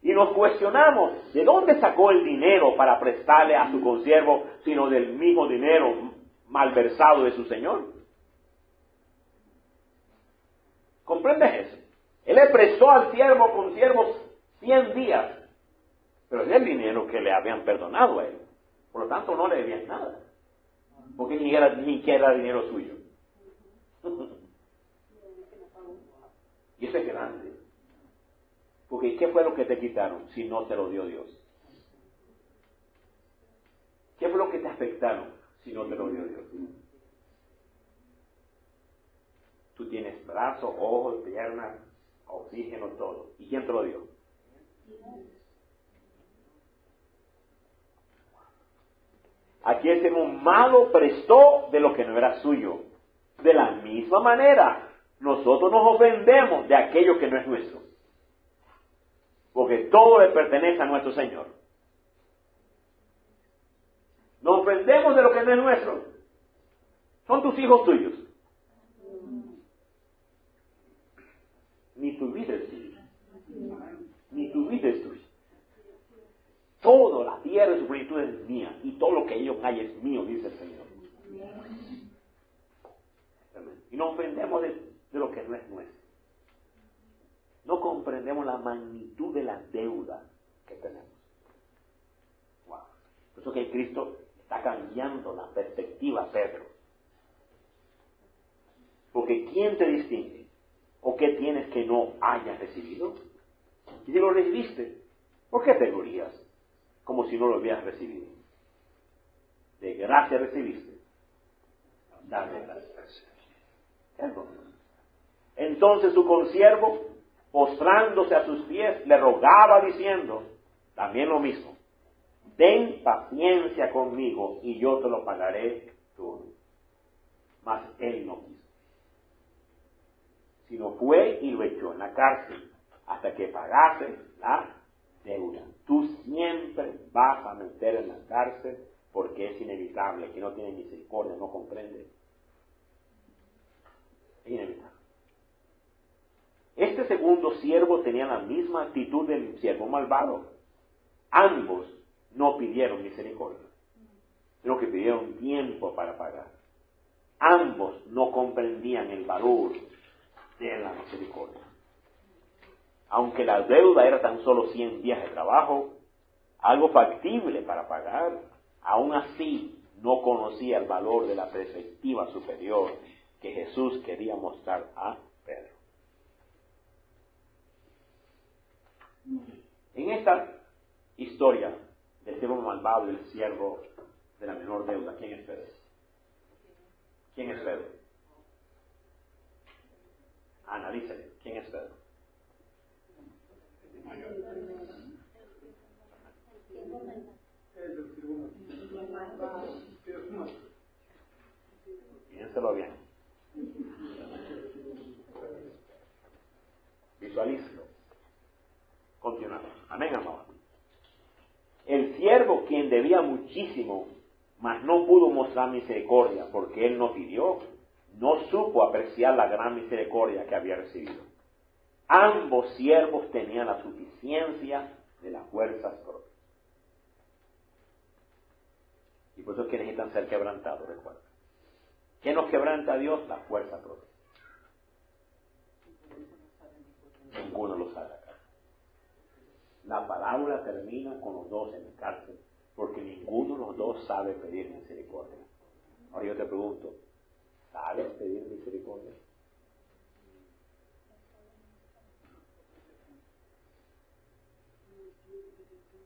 Y nos cuestionamos, ¿de dónde sacó el dinero para prestarle a su consiervo, sino del mismo dinero malversado de su señor? ¿Comprendes eso? Él le prestó al siervo con siervos 100 días, pero es el dinero que le habían perdonado a él. Por lo tanto, no le debían nada, porque ni siquiera era dinero suyo. Y eso es grande. Porque ¿qué fue lo que te quitaron si no te lo dio Dios? ¿Qué fue lo que te afectaron si no te lo dio Dios? Tú tienes brazos, ojos, piernas, oxígeno, todo. ¿Y quién te lo dio? Aquí el siervo malo prestó de lo que no era suyo. De la misma manera, nosotros nos ofendemos de aquello que no es nuestro. Porque todo le pertenece a nuestro Señor. Nos ofendemos de lo que no es nuestro. Son tus hijos tuyos. Ni tu vida es tuya. Ni tu vida es tuya. Toda la tierra y su plenitud es mía. Y todo lo que ellos hay es mío, dice el Señor. Y nos ofendemos de lo que no es nuestro. No comprendemos la magnitud de la deuda que tenemos. Wow. Por eso que Cristo está cambiando la perspectiva a Pedro. Porque ¿quién te distingue? ¿O qué tienes que no hayas recibido? Y si lo recibiste, ¿por qué te glorías? Como si no lo hubieras recibido. De gracia recibiste. Dale gracias. Entonces su consiervo, postrándose a sus pies, le rogaba diciendo, también lo mismo, ten paciencia conmigo y yo te lo pagaré todo. Mas él no quiso, sino fue y lo echó en la cárcel hasta que pagase la deuda. Tú siempre vas a meter en la cárcel porque es inevitable. Que no tiene misericordia, no comprende. Es inevitable. Este segundo siervo tenía la misma actitud del siervo malvado. Ambos no pidieron misericordia, sino que pidieron tiempo para pagar. Ambos no comprendían el valor de la misericordia. Aunque la deuda era tan solo 100 días de trabajo, algo factible para pagar, aún así no conocía el valor de la perspectiva superior que Jesús quería mostrar a Pedro. En esta historia del siervo malvado y del siervo de la menor deuda, ¿quién es Pedro? ¿Quién es Pedro? Analízale, ¿quién es Pedro? Piénselo bien. Visualícelo. Continuamos. Amén, amado. El siervo, quien debía muchísimo, mas no pudo mostrar misericordia porque él no pidió, no supo apreciar la gran misericordia que había recibido. Ambos siervos tenían la suficiencia de las fuerzas propias. Y por eso es que necesitan ser quebrantados, recuerda. ¿Qué nos quebranta a Dios? La fuerza propia. Ninguno lo sabe acá. La parábola termina con los dos en la cárcel, porque ninguno de los dos sabe pedir misericordia. Ahora yo te pregunto, ¿sabes pedir misericordia?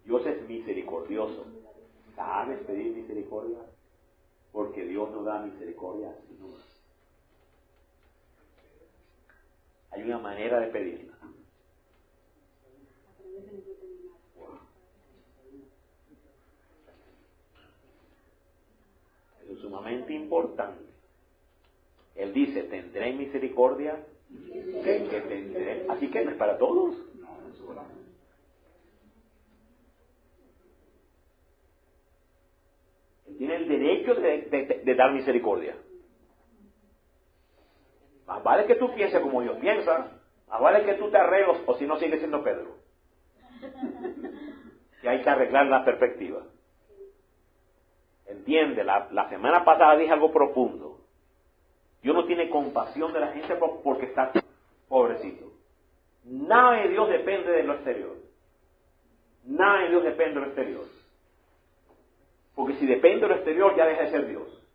Dios es misericordioso. ¿Sabes pedir misericordia? Porque Dios no da misericordia así nomás. Hay una manera de pedirla. Wow. Eso es sumamente importante. Él dice, tendré misericordia Que tendré. Así que no es para todos. Él tiene el derecho de dar misericordia. Más vale que tú pienses como Dios piensa. Más vale que tú te arregles, o si no sigues siendo Pedro. Y hay que arreglar la perspectiva. Entiende, la semana pasada dije algo profundo. Dios no tiene compasión de la gente porque está pobrecito. Nada de Dios depende de lo exterior. Nada de Dios depende de lo exterior. Porque si depende de lo exterior, ya deja de ser Dios.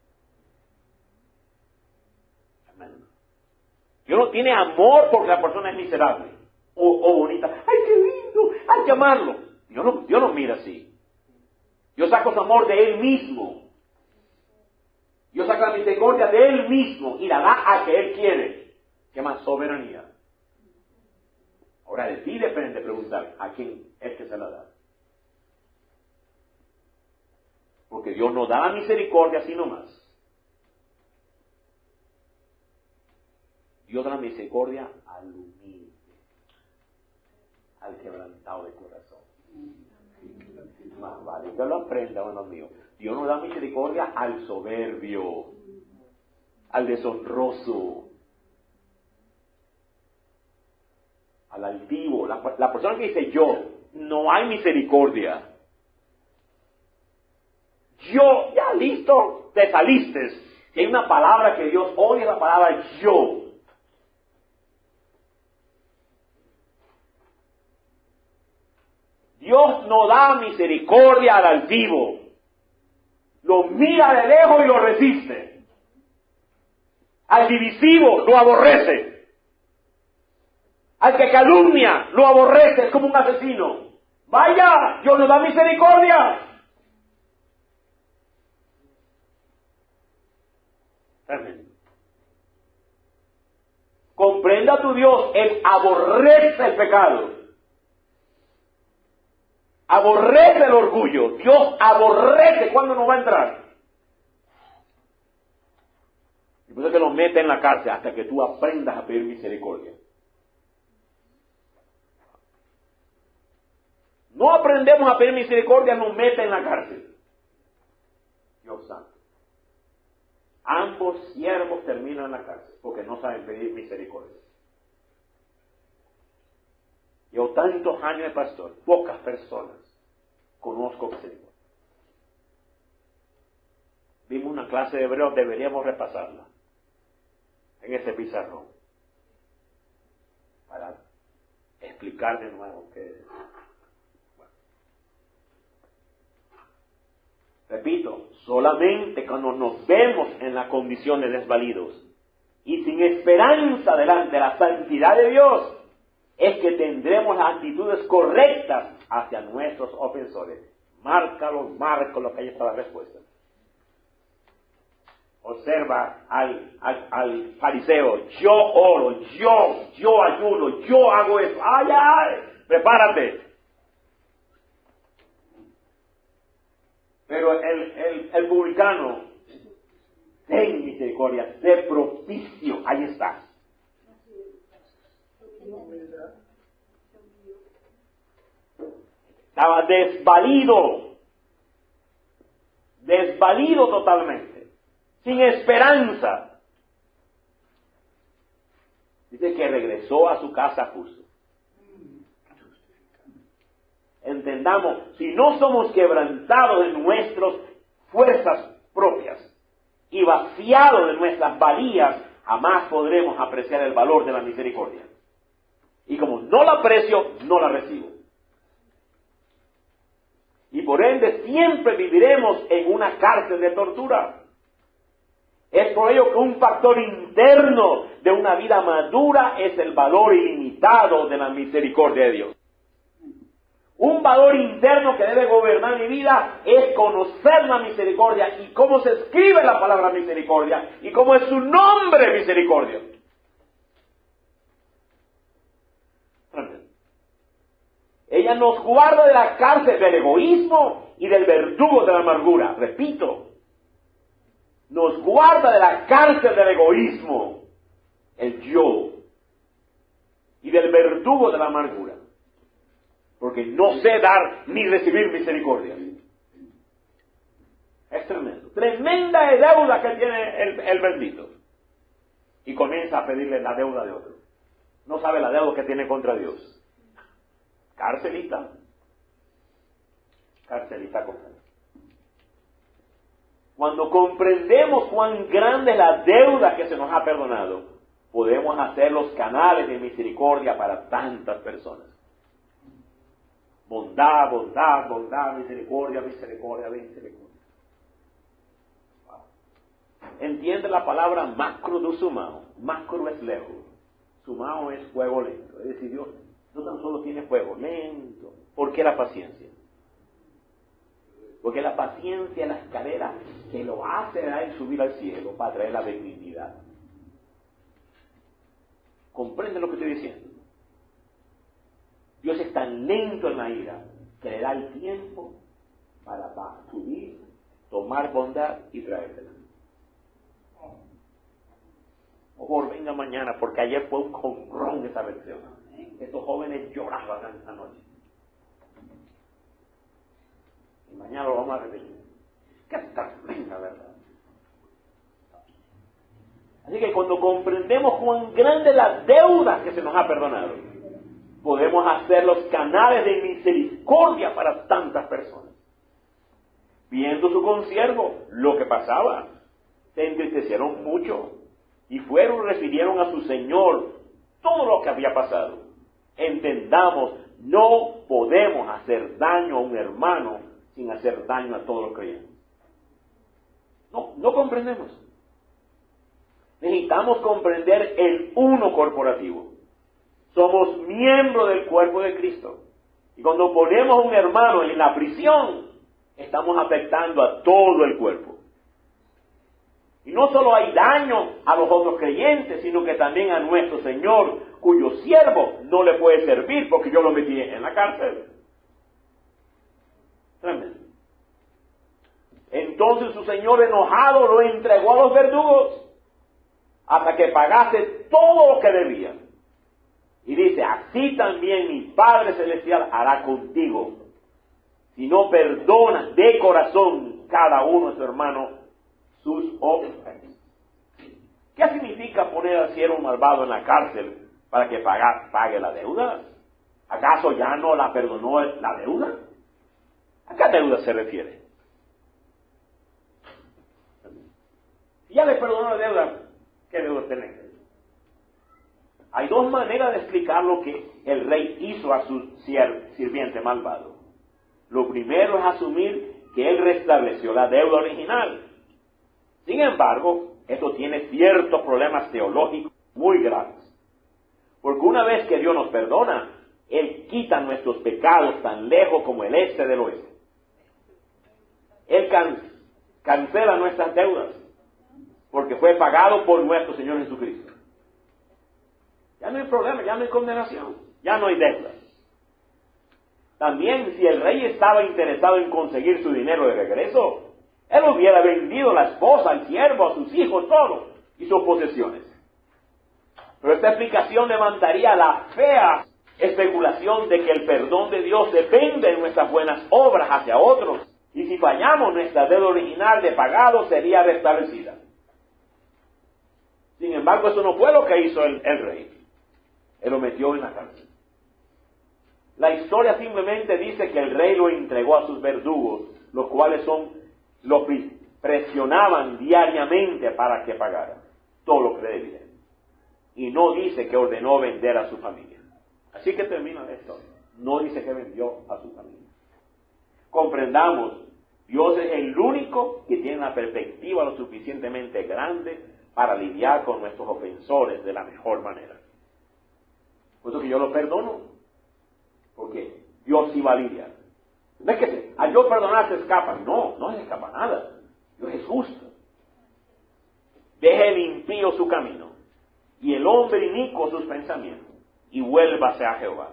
Amén. Dios no tiene amor porque la persona es miserable o bonita. ¡Ay, qué lindo! ¡Hay que amarlo! Dios no mira así. Dios saca su amor de Él mismo. Dios saca la misericordia de Él mismo y la da a que Él quiere. ¿Qué más? Soberanía. Ahora de ti depende preguntar a quién es que se la da. Porque Dios no da la misericordia así nomás. Dios da la misericordia al humilde, al quebrantado de corazón. Más vale que lo aprenda, hermanos míos. Dios no da misericordia al soberbio, al deshonroso, al altivo. La persona que dice yo, no hay misericordia. Yo, ya listo, te saliste. Hay una palabra que Dios odia, la palabra yo. Dios no da misericordia al altivo. Lo mira de lejos y lo resiste. Al divisivo lo aborrece. Al que calumnia lo aborrece, es como un asesino. Vaya, Dios no da misericordia. Amén. Comprenda a tu Dios, Él aborrece el pecado. Aborrece el orgullo. Dios aborrece cuando no va a entrar. Y por eso que lo mete en la cárcel hasta que tú aprendas a pedir misericordia. No aprendemos a pedir misericordia, nos mete en la cárcel. Dios santo. Ambos siervos terminan en la cárcel porque no saben pedir misericordia. Llevo tantos años de pastor, pocas personas conozco misericordia. Vimos una clase de Hebreos, deberíamos repasarla en ese pizarrón para explicar de nuevo qué es. Bueno. Repito, solamente cuando nos vemos en la condición de desvalidos y sin esperanza delante de la santidad de Dios, es que tendremos las actitudes correctas hacia nuestros ofensores. Márcalo, que ahí está la respuesta. Observa al fariseo, yo oro, yo ayuno, yo hago eso, ay, prepárate. Pero el publicano, ten misericordia, sé propicio, ahí está. Estaba desvalido totalmente, sin esperanza. Dice que regresó a su casa justo. Entendamos, si no somos quebrantados de nuestras fuerzas propias y vaciados de nuestras valías, jamás podremos apreciar el valor de la misericordia. Y como no la aprecio, no la recibo. Y por ende siempre viviremos en una cárcel de tortura. Es por ello que un factor interno de una vida madura es el valor ilimitado de la misericordia de Dios. Un valor interno que debe gobernar mi vida es conocer la misericordia y cómo se escribe la palabra misericordia y cómo es su nombre misericordia. Ella nos guarda de la cárcel del egoísmo y del verdugo de la amargura. Repito, nos guarda de la cárcel del egoísmo, el yo, y del verdugo de la amargura, porque no sé dar ni recibir misericordia. Es tremendo. Tremenda deuda que tiene el bendito. Y comienza a pedirle la deuda de otro. No sabe la deuda que tiene contra Dios. Carcelita. Carcelita con él. Cuando comprendemos cuán grande es la deuda que se nos ha perdonado, podemos hacer los canales de misericordia para tantas personas. Bondad, bondad, bondad, misericordia, misericordia, misericordia. Wow. Entiende la palabra macro do sumao. Macro es lejos. Sumao es fuego lento. Es decir, Dios no tan solo tiene fuego lento. ¿Por qué la paciencia? Porque la paciencia es la escalera que lo hace a él subir al cielo para traer la benignidad. ¿Comprende lo que estoy diciendo? Dios es tan lento en la ira que le da el tiempo para subir, tomar bondad y traérsela. Mejor venga mañana, porque ayer fue un comprón esa versión. Estos jóvenes lloraban esa noche. Y mañana lo vamos a repetir. ¡Qué tremenda verdad! Así que cuando comprendemos cuán grande es la deuda que se nos ha perdonado, podemos hacer los canales de misericordia para tantas personas. Viendo su consiervo lo que pasaba, se entristecieron mucho y fueron y refirieron a su Señor todo lo que había pasado. Entendamos, no podemos hacer daño a un hermano sin hacer daño a todos los creyentes. No comprendemos. Necesitamos comprender el uno corporativo. Somos miembros del cuerpo de Cristo. Y cuando ponemos a un hermano en la prisión, estamos afectando a todo el cuerpo. Y no solo hay daño a los otros creyentes, sino que también a nuestro Señor, cuyo siervo no le puede servir porque yo lo metí en la cárcel. Tremendo. Entonces su Señor enojado lo entregó a los verdugos hasta que pagase todo lo que debía. Y dice, así también mi Padre Celestial hará contigo, si no perdonas de corazón cada uno de su hermano sus ofensas. ¿Qué significa poner al siervo malvado en la cárcel para que pague la deuda? ¿Acaso ya no la perdonó la deuda? ¿A qué deuda se refiere? Si ya le perdonó la deuda, ¿qué deuda tiene? Hay dos maneras de explicar lo que el rey hizo a su sirviente malvado. Lo primero es asumir que él restableció la deuda original. Sin embargo, esto tiene ciertos problemas teológicos muy graves. Porque una vez que Dios nos perdona, Él quita nuestros pecados tan lejos como el este del oeste. Él cancela nuestras deudas, porque fue pagado por nuestro Señor Jesucristo. Ya no hay problema, ya no hay condenación, ya no hay deudas. También, si el rey estaba interesado en conseguir su dinero de regreso, él hubiera vendido la esposa, al siervo, a sus hijos, todo, y sus posesiones. Pero esta explicación levantaría la fea especulación de que el perdón de Dios depende de nuestras buenas obras hacia otros, y si fallamos, nuestra deuda original de pagado sería restablecida. Sin embargo, eso no fue lo que hizo el rey. Él lo metió en la cárcel. La historia simplemente dice que el rey lo entregó a sus verdugos, los cuales lo presionaban diariamente para que pagara todo lo que le debía. Y no dice que ordenó vender a su familia. Así que termina la historia. No dice que vendió a su familia. Comprendamos, Dios es el único que tiene una perspectiva lo suficientemente grande para lidiar con nuestros ofensores de la mejor manera. Por eso que yo lo perdono, porque Dios sí va a lidiar. No es que al yo perdonar se escapa. No se escapa nada. Dios es justo. Deje el impío su camino, y el hombre inicuo sus pensamientos, y vuélvase a Jehová,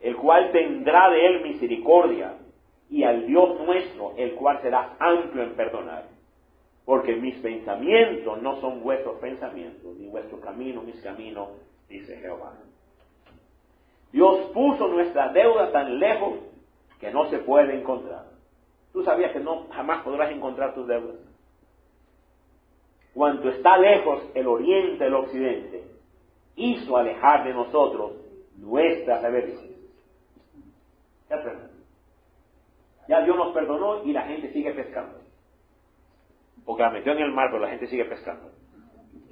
el cual tendrá de él misericordia, y al Dios nuestro, el cual será amplio en perdonar. Porque mis pensamientos no son vuestros pensamientos, ni vuestros caminos mis caminos, dice Jehová. Dios puso nuestra deuda tan lejos que no se puede encontrar. ¿Tú sabías que no jamás podrás encontrar tus deudas? Cuanto está lejos el oriente del occidente, hizo alejar de nosotros nuestras reverencias. Ya Dios nos perdonó y la gente sigue pescando. Porque la metió en el mar, pero la gente sigue pescando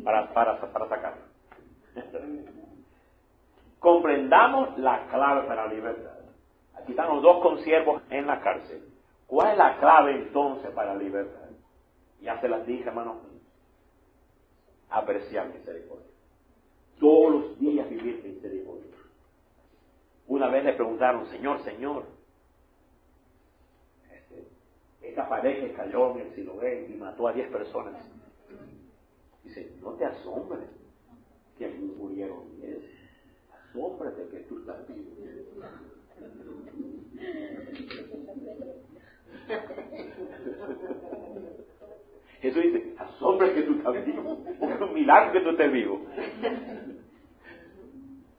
para sacarla. Comprendamos la clave para la libertad. Aquí están los dos consiervos en la cárcel. ¿Cuál es la clave entonces para la libertad? Ya se las dije, hermanos. Apreciar misericordia. Todos los días vivir misericordia. Una vez le preguntaron, Señor, esta pareja cayó en el Siloé y mató a 10 personas. Dice, no te asombres que murieron 10. Asómbrate que tú estás vivo. Jesús dice, asombra que tú estás vivo. Es un milagro que tú estés vivo.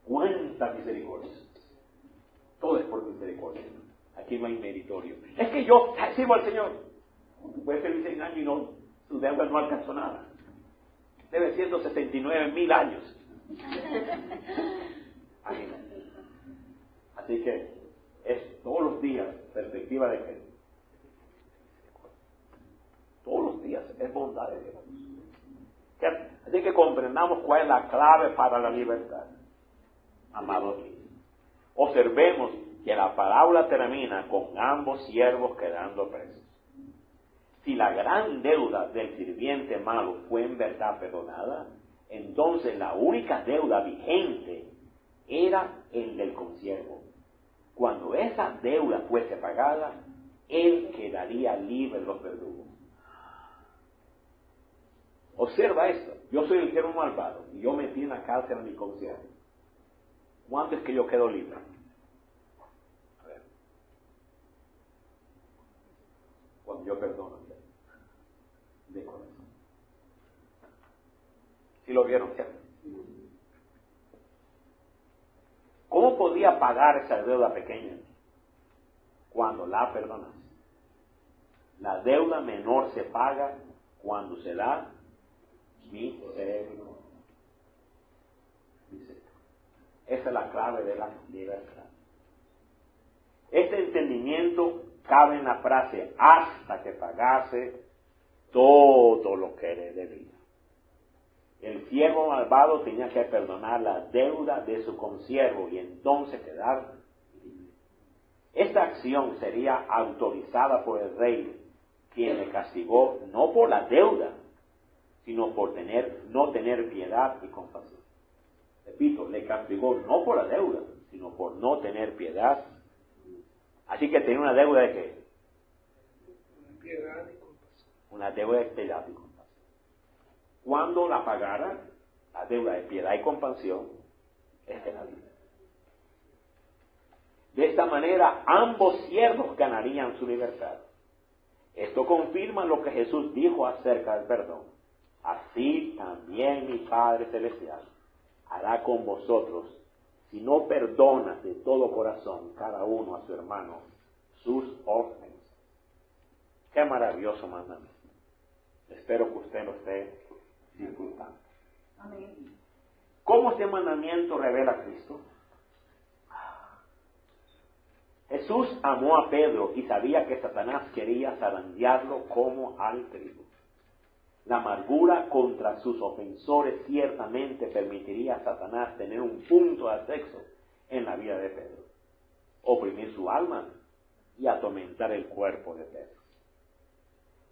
¿Cuánta misericordia? Todo es por misericordia. Aquí no hay meritorio. Es que yo sirvo al Señor. Puede ser 100 años y no, su deuda no alcanzó nada. Debe 169,000 años. Así que es todos los días perspectiva de que todos los días es bondad de Dios. Así que comprendamos cuál es la clave para la libertad. Amados míos, observemos que la parábola termina con ambos siervos quedando presos. Si la gran deuda del sirviente malo fue en verdad perdonada, entonces la única deuda vigente era el del consiervo. Cuando esa deuda fuese pagada, él quedaría libre de los verdugos. Observa esto. Yo soy el siervo malvado y yo metí en la cárcel a mi consiervo. ¿Cuándo es que yo quedo libre? A ver. Cuando yo perdono de corazón. ¿Sí lo vieron, cierto? ¿Cómo podía pagar esa deuda pequeña? Cuando la perdonas. La deuda menor se paga cuando se da misericordia. Esa es la clave de la libertad. Este entendimiento cabe en la frase hasta que pagase todo lo que le debía. El siervo malvado tenía que perdonar la deuda de su consiervo y entonces quedar libre. Esta acción sería autorizada por el rey, quien le castigó no por la deuda, sino por no tener piedad y compasión. Repito, le castigó no por la deuda, sino por no tener piedad. Así que tenía una deuda de ¿qué? Piedad y compasión. Una deuda de piedad y compasión. Cuando la pagara, la deuda de piedad y compasión, es la vida. De esta manera, ambos siervos ganarían su libertad. Esto confirma lo que Jesús dijo acerca del perdón. Así también mi Padre Celestial hará con vosotros si no perdonas de todo corazón cada uno a su hermano sus ofensas. Qué maravilloso mandamiento. Espero que usted lo esté disfrutando. Amén. ¿Cómo este mandamiento revela a Cristo? Jesús amó a Pedro y sabía que Satanás quería zarandearlo como al trigo. La amargura contra sus ofensores ciertamente permitiría a Satanás tener un punto de acceso en la vida de Pedro, oprimir su alma y atormentar el cuerpo de Pedro.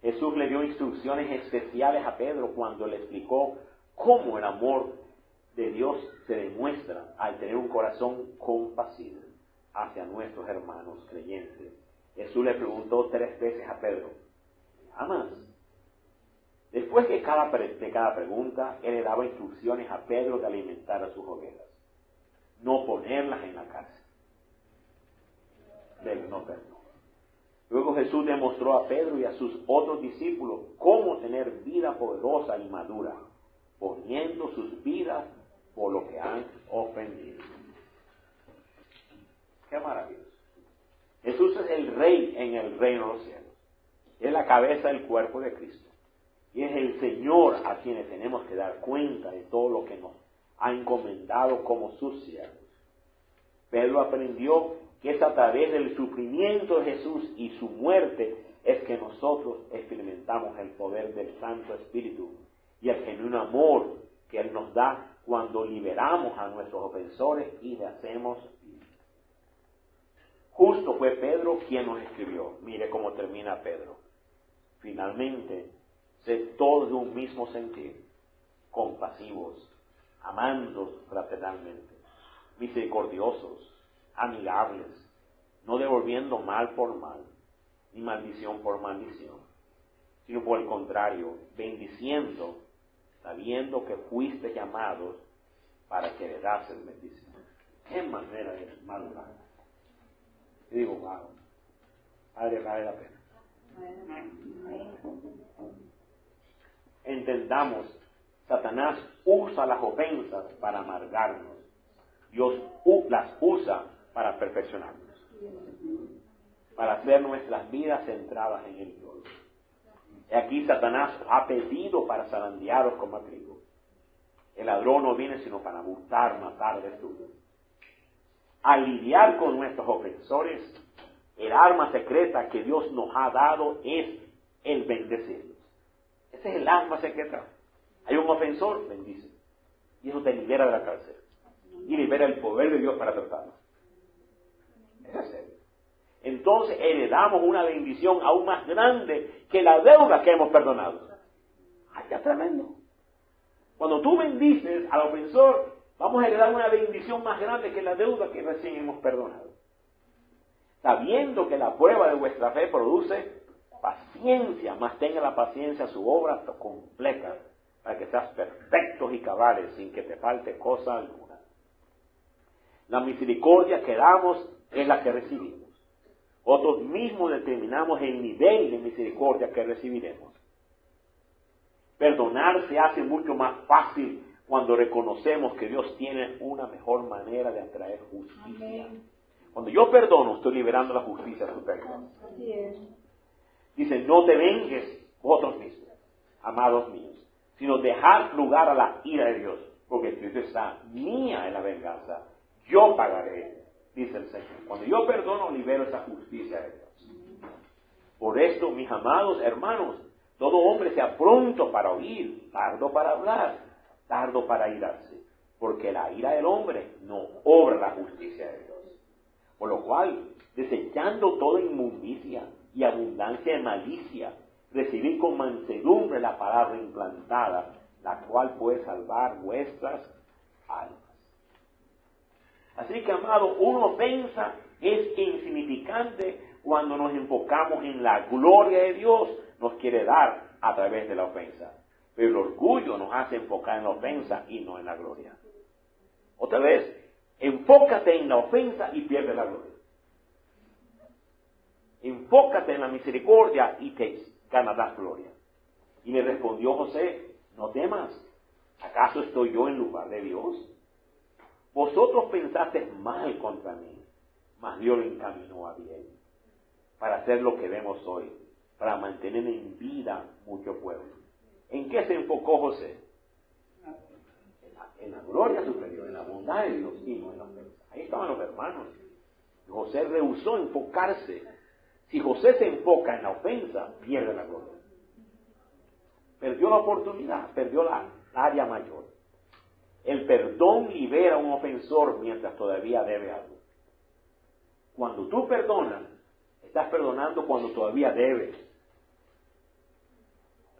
Jesús le dio instrucciones especiales a Pedro cuando le explicó cómo el amor de Dios se demuestra al tener un corazón compasivo hacia nuestros hermanos creyentes. Jesús le preguntó 3 veces a Pedro, ¿me amas? Después de cada pregunta, él le daba instrucciones a Pedro de alimentar a sus ovejas, no ponerlas en la cárcel. No perdón. Luego Jesús demostró a Pedro y a sus otros discípulos cómo tener vida poderosa y madura, poniendo sus vidas por lo que han ofendido. Qué maravilloso. Jesús es el rey en el reino de los cielos. Es la cabeza del cuerpo de Cristo. Y es el Señor a quienes tenemos que dar cuenta de todo lo que nos ha encomendado como sus siervos. Pedro aprendió que es a través del sufrimiento de Jesús y su muerte es que nosotros experimentamos el poder del Santo Espíritu y el genuino amor que Él nos da cuando liberamos a nuestros ofensores y le hacemos bien. Justo fue Pedro quien nos escribió. Mire cómo termina Pedro. Finalmente, sed todos de un mismo sentir, compasivos, amándoos fraternalmente, misericordiosos, amigables, no devolviendo mal por mal, ni maldición por maldición, sino por el contrario, bendiciendo, sabiendo que fuiste llamados para que heredases bendición. ¿Qué manera de madurar? Y digo, wow, Padre, vale la pena. Entendamos, Satanás usa las ofensas para amargarnos. Dios las usa para perfeccionarnos, para hacer nuestras vidas centradas en el Dios. Y aquí Satanás ha pedido para zarandearos como a trigo. El ladrón no viene sino para hurtar, matar, destruir. Al lidiar con nuestros ofensores, el arma secreta que Dios nos ha dado es el bendecirlos. Ese es el arma secreta. Hay un ofensor, bendice. Y eso te libera de la cárcel. Y libera el poder de Dios para tratarlo. Eso es serio. Entonces heredamos una bendición aún más grande que la deuda que hemos perdonado. ¡Ay, qué tremendo! Cuando tú bendices al ofensor, vamos a heredar una bendición más grande que la deuda que recién hemos perdonado. Sabiendo que la prueba de vuestra fe produce paciencia, más tenga la paciencia su obra completa, para que seas perfectos y cabales, sin que te falte cosa alguna. La misericordia que damos es la que recibimos. Nosotros mismos determinamos el nivel de misericordia que recibiremos. Perdonar se hace mucho más fácil cuando reconocemos que Dios tiene una mejor manera de atraer justicia. Amén. Cuando yo perdono, estoy liberando la justicia superior. Dice, no te vengues vosotros mismos, amados míos, sino dejad lugar a la ira de Dios, porque Dios está, mía en la venganza, yo pagaré, dice el Señor. Cuando yo perdono, libero esa justicia de Dios. Por esto, mis amados hermanos, todo hombre sea pronto para oír, tardo para hablar, tardo para irarse, porque la ira del hombre no obra la justicia de Dios. Por lo cual, desechando toda inmundicia y abundancia de malicia, recibid con mansedumbre la palabra implantada, la cual puede salvar vuestras almas. Así que, amado, una ofensa es insignificante cuando nos enfocamos en la gloria de Dios nos quiere dar a través de la ofensa. Pero el orgullo nos hace enfocar en la ofensa y no en la gloria. Otra vez, enfócate en la ofensa y pierde la gloria. Enfócate en la misericordia y te ganarás gloria. Y le respondió José, no temas, ¿acaso estoy yo en lugar de Dios? Vosotros pensaste mal contra mí, mas Dios lo encaminó a bien, para hacer lo que vemos hoy, para mantener en vida mucho pueblo. ¿En qué se enfocó José? En la gloria superior, en la bondad de Dios y no en la ofensa. Ahí estaban los hermanos. José rehusó enfocarse. Si José se enfoca en la ofensa, pierde la gloria. Perdió la oportunidad, perdió la área mayor. El perdón libera a un ofensor mientras todavía debe algo. Cuando tú perdonas, estás perdonando cuando todavía debes.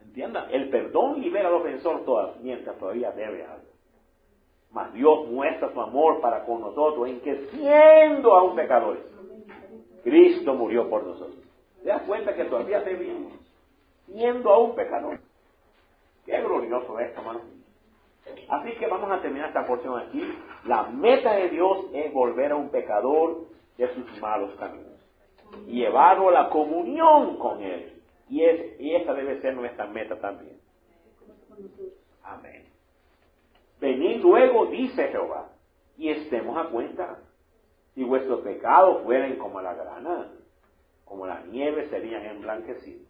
¿Entiendan? El perdón libera al ofensor mientras todavía debe algo. Mas Dios muestra su amor para con nosotros en que siendo aún pecadores, Cristo murió por nosotros. ¿Te das cuenta que todavía debíamos? Siendo aún pecadores. Qué glorioso es, hermano. Así que vamos a terminar esta porción aquí. La meta de Dios es volver a un pecador de sus malos caminos y llevarlo a la comunión con Él. Y esa debe ser nuestra meta también. Amén. Venid luego, dice Jehová, y estemos a cuenta. Si vuestros pecados fueren como la grana, como la nieve serían emblanquecidos.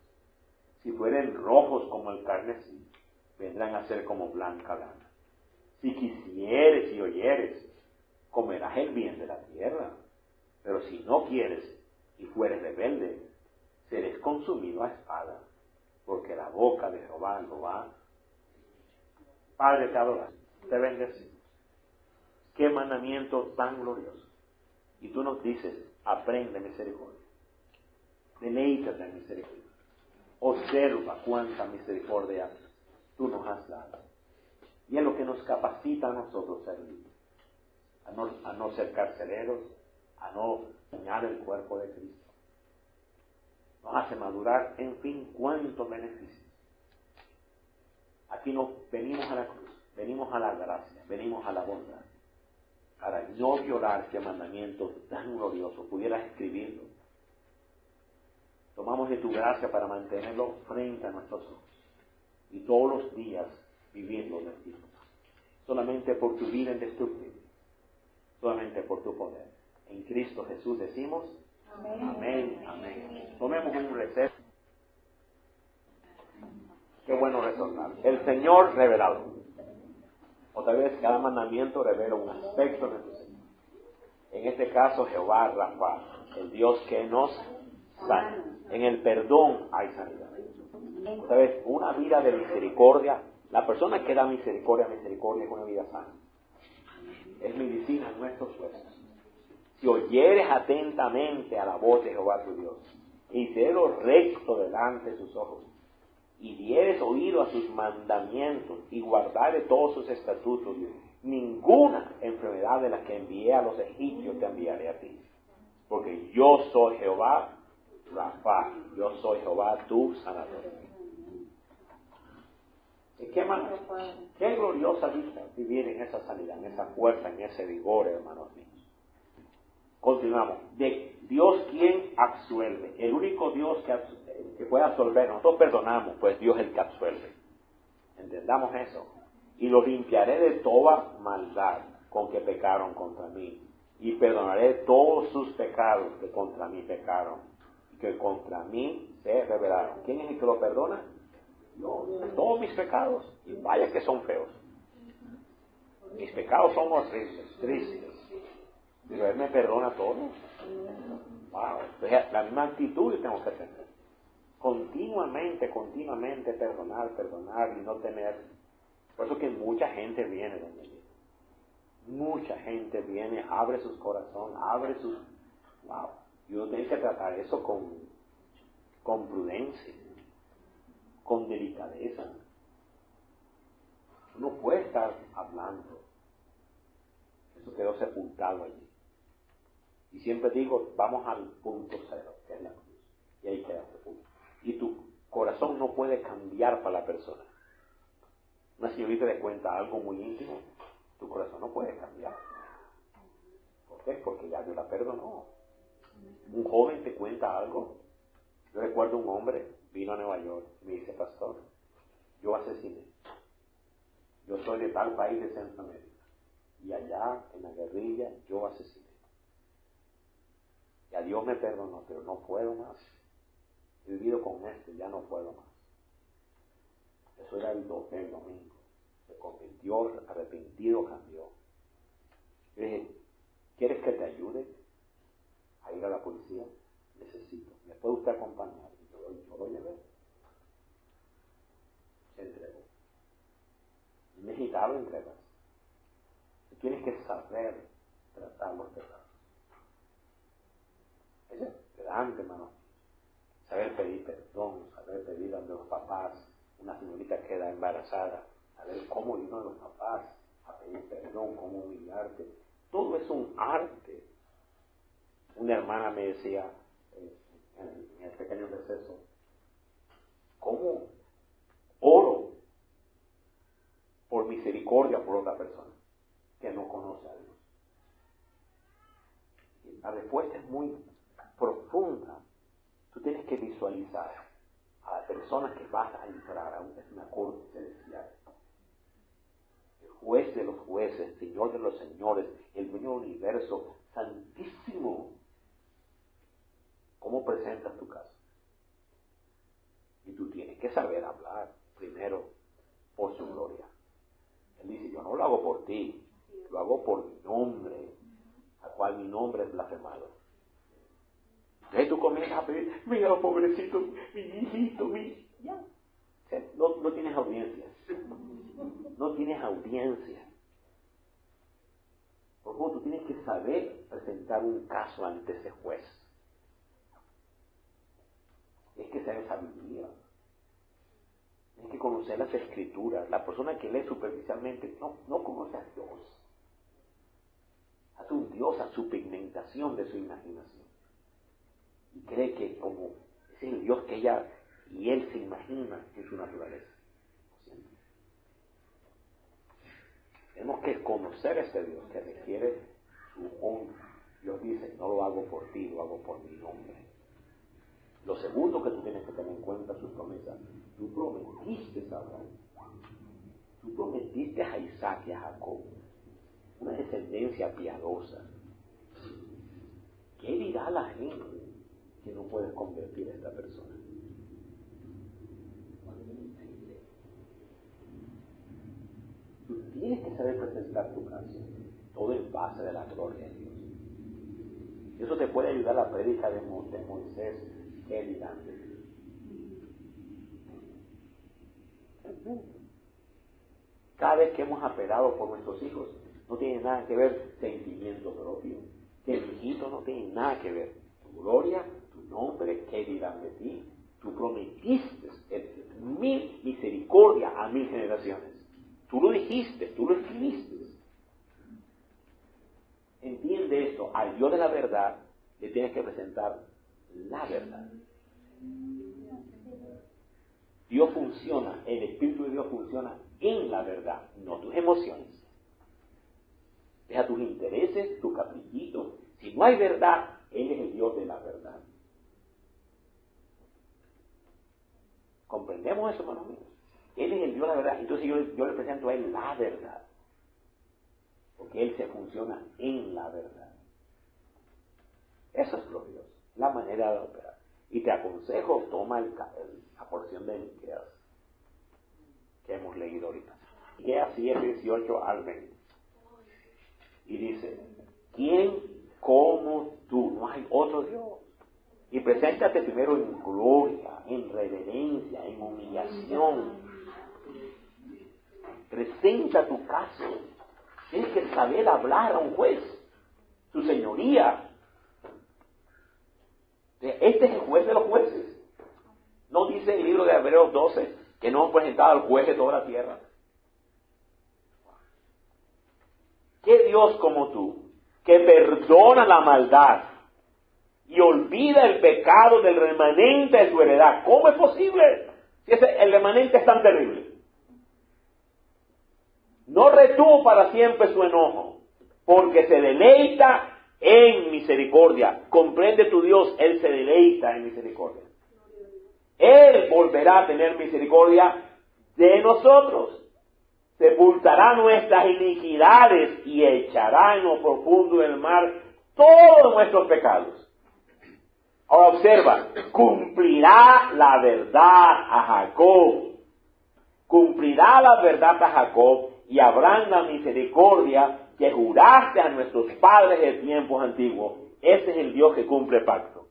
Si fueren rojos como el carmesí, vendrán a ser como blanca lana. Si quisieres y oyeres, comerás el bien de la tierra. Pero si no quieres y fueres rebelde, seréis consumido a espada, porque la boca de Jehová lo va. Padre, te adoramos, te bendecimos. Qué mandamiento tan glorioso. Y tú nos dices, aprende misericordia. Deleítate en misericordia. Observa cuánta misericordia tú nos has dado. Y es lo que nos capacita a nosotros servir. A no ser carceleros, a no dañar el cuerpo de Cristo. Nos hace madurar, en fin, cuántos beneficios. Aquí nos venimos a la cruz, venimos a la gracia, venimos a la bondad. Para no violar este mandamiento tan glorioso, pudieras escribirlo. Tomamos de tu gracia para mantenerlo frente a nuestros ojos. Y todos los días vivirlo de ti. Solamente por tu vida indestructible. Solamente por tu poder. En Cristo Jesús decimos, amén, amén, amén. Tomemos un receso. Qué bueno retornar. El Señor revelado. Otra vez, cada mandamiento revela un aspecto de tu Señor. En este caso, Jehová Rafa, el Dios que nos sana. En el perdón hay sanidad. Otra vez, una vida de misericordia. La persona que da misericordia es una vida sana. Es medicina en nuestros huesos. Si oyeres atentamente a la voz de Jehová tu Dios, y hicieres lo recto delante de sus ojos, y dieres oído a sus mandamientos, y guardares todos sus estatutos, ninguna enfermedad de la que envié a los egipcios te enviaré a ti. Porque yo soy Jehová Rafa, yo soy Jehová tu sanador. ¿Y qué gloriosa vida vivir en esa sanidad, en esa fuerza, en ese vigor, hermanos míos? Continuamos. De Dios quien absuelve. El único Dios que puede absolver. Nosotros perdonamos, pues Dios es el que absuelve. Entendamos eso. Y los limpiaré de toda maldad con que pecaron contra mí. Y perdonaré todos sus pecados que contra mí pecaron. Y que contra mí se rebelaron. ¿Quién es el que lo perdona? Dios. Todos mis pecados. Y vaya que son feos. Mis pecados son horribles, tristes. Pero Él me perdona todo. Wow. Entonces, la misma actitud yo tengo que tener. Continuamente perdonar y no temer. Por eso que mucha gente viene donde mí. Mucha gente viene, abre sus corazones, wow. Y uno tiene que tratar eso con prudencia, con delicadeza. Uno puede estar hablando. Eso quedó sepultado allí. Y siempre digo, vamos al punto cero, que es la cruz. Y ahí queda ese punto. Y tu corazón no puede cambiar para la persona. Una señorita le cuenta algo muy íntimo, tu corazón no puede cambiar. ¿Por qué? Porque ya Dios la perdonó. Un joven te cuenta algo. Yo recuerdo un hombre, vino a Nueva York y me dice, pastor, yo asesiné. Yo soy de tal país de Centroamérica. Y allá, en la guerrilla, yo asesiné. Ya Dios me perdonó, pero no puedo más. He vivido con esto, ya no puedo más. Eso era el domingo. Se convirtió, arrepentido, cambió. Yo dije, ¿quieres que te ayude a ir a la policía? Necesito. ¿Me puede usted acompañar? Y yo lo llevé. Se entregó. Necesitaba entregarse. Tienes que saber tratar los pecados. Eso es grande, hermano. Saber pedir perdón, saber pedir a los papás. Una señorita queda embarazada, saber cómo ir a los papás a pedir perdón, cómo humillarte. Todo es un arte. Una hermana me decía en el pequeño receso, ¿cómo oro por misericordia por otra persona que no conoce a Dios? Y la respuesta es muy profunda. Tú tienes que visualizar a la persona que vas a entrar a una corte celestial. El juez de los jueces, el Señor de los señores, el dueño del universo, santísimo. ¿Cómo presentas tu caso? Y tú tienes que saber hablar primero por su gloria. Él dice, yo no lo hago por ti, lo hago por mi nombre, al cual mi nombre es blasfemado. Entonces tú comienzas a pedir, mira, pobrecito, mi hijito, ya. O sea, no tienes audiencia. No tienes audiencia. Por favor, tú tienes que saber presentar un caso ante ese juez. Tienes que saber sabiduría. Tienes que conocer las escrituras. La persona que lee superficialmente no conoce a Dios. Hace un Dios a su pigmentación de su imaginación. Y cree que como es el Dios que ella y él se imagina en su naturaleza. Tenemos que conocer a este Dios que requiere su honra. Dios dice, no lo hago por ti, lo hago por mi nombre. Lo segundo que tú tienes que tener en cuenta es su promesa. Tú prometiste a Abraham. Tú prometiste a Isaac y a Jacob una descendencia piadosa. ¿Qué dirá la gente que no puedes convertir a esta persona? Tú tienes que saber presentar tu caso, todo en base de la gloria de Dios. Y eso te puede ayudar a la prédica de Moisés, ¿qué dirán de ti? Cada vez que hemos apelado por nuestros hijos, no tiene nada que ver sentimiento propio. Que el hijito no tiene nada que ver. Tu gloria, tu nombre, ¿qué dirán de ti? Tú prometiste mi misericordia a 1000 generaciones. Tú lo dijiste, tú lo escribiste. Entiende esto, al Dios de la verdad le tienes que presentar la verdad. Dios funciona, el Espíritu de Dios funciona en la verdad, no tus emociones. Deja tus intereses, tu caprichito. Si no hay verdad, Él es el Dios de la verdad. ¿Comprendemos eso, hermanos míos? Él es el Dios de la verdad. Entonces yo le presento a Él la verdad. Porque Él se funciona en la verdad. Eso es glorioso. La manera de operar. Y te aconsejo, toma la porción de Miqueas que hemos leído ahorita. Miqueas 7, 18 al 20. Y dice, ¿quién como tú? No hay otro Dios. Y preséntate primero en gloria, en reverencia, en humillación. Presenta tu caso. Tienes que saber hablar a un juez. Su señoría. Este es el juez de los jueces. No dice en el libro de Hebreos 12 que no han presentado al juez de toda la tierra. ¿Qué Dios como tú, que perdona la maldad y olvida el pecado del remanente de su heredad? ¿Cómo es posible? Si el remanente es tan terrible. No retuvo para siempre su enojo, porque se deleita en misericordia. Comprende tu Dios, Él se deleita en misericordia. Él volverá a tener misericordia de nosotros. Sepultará nuestras iniquidades y echará en lo profundo del mar todos nuestros pecados. Ahora observa, cumplirá la verdad a Jacob. Cumplirá la verdad a Jacob y habrá la misericordia que juraste a nuestros padres de tiempos antiguos. Ese es el Dios que cumple pacto.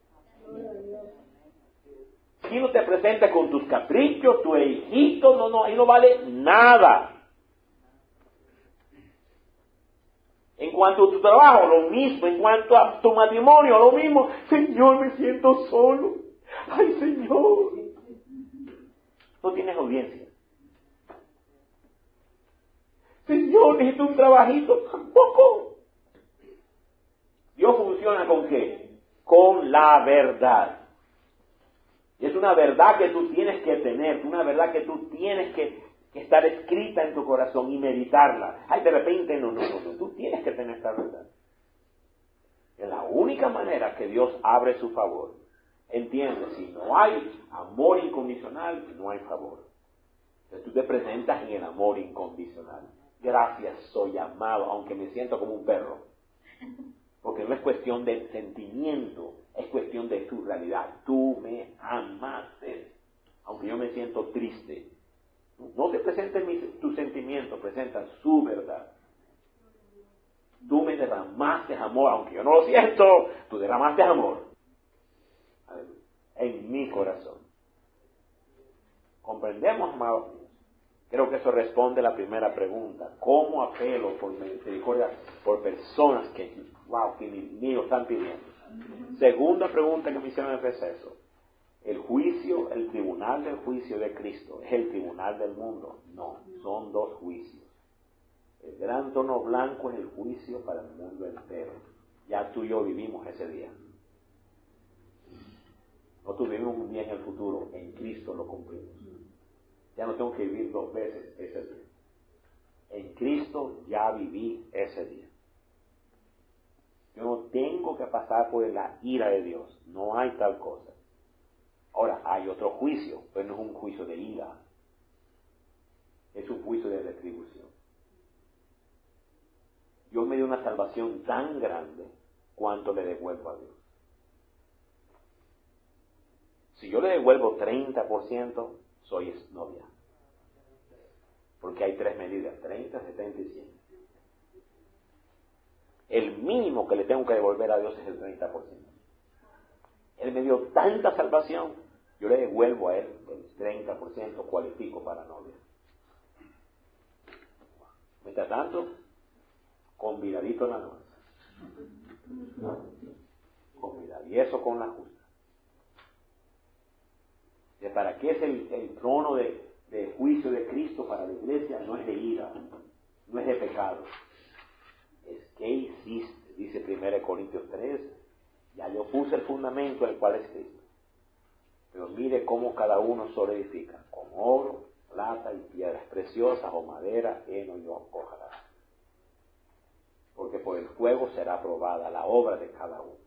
Si no te presentes con tus caprichos, tu hijito, ahí no vale nada. En cuanto a tu trabajo, lo mismo. En cuanto a tu matrimonio, lo mismo. Señor, me siento solo. Ay, Señor. No tienes audiencia. Señor, necesito un trabajito. Tampoco. Dios funciona ¿con qué? Con la verdad. Y es una verdad que tú tienes que tener, una verdad que tú tienes que estar escrita en tu corazón y meditarla. Ay, de repente, no, tú tienes que tener esta verdad. Es la única manera que Dios abre su favor. Entiende, si no hay amor incondicional, no hay favor. Entonces tú te presentas en el amor incondicional. Gracias, soy amado, aunque me siento como un perro. Porque no es cuestión de sentimiento, es cuestión de tu realidad. Tú me amaste, aunque yo me siento triste. No te presenten tus sentimientos, presentan su verdad. Tú me derramaste amor, aunque yo no lo siento, tú derramaste amor en mi corazón. ¿Comprendemos, amados míos? Creo que eso responde a la primera pregunta. ¿Cómo apelo por misericordia por personas que ni lo están pidiendo? Segunda pregunta que me hicieron en receso. El juicio, el tribunal del juicio de Cristo, ¿es el tribunal del mundo? No, son dos juicios. El gran trono blanco es el juicio para el mundo entero. Ya tú y yo vivimos ese día. No tuvimos un día en el futuro, en Cristo lo cumplimos. Ya no tengo que vivir dos veces ese día. En Cristo ya viví ese día. Yo no tengo que pasar por la ira de Dios. No hay tal cosa. Ahora, hay otro juicio, pero no es un juicio de ira. Es un juicio de retribución. Yo me dio una salvación tan grande, ¿cuánto le devuelvo a Dios? Si yo le devuelvo 30%, soy exnovia. Porque hay tres medidas, 30, 70 y 100. El mínimo que le tengo que devolver a Dios es el 30%. Él me dio tanta salvación, yo le devuelvo a Él el 30%, cualifico para novia. Mientras tanto, convidadito nada más. Convidado. Y eso con la justa. ¿Para qué es el trono de juicio de Cristo para la iglesia? No es de ira, no es de pecado. Es que hiciste, dice 1 Corintios 3, ya yo puse el fundamento el cual es Cristo. Pero mire cómo cada uno solo edifica, con oro, plata y piedras preciosas, o madera, heno y hojalata. Porque por el fuego será probada la obra de cada uno.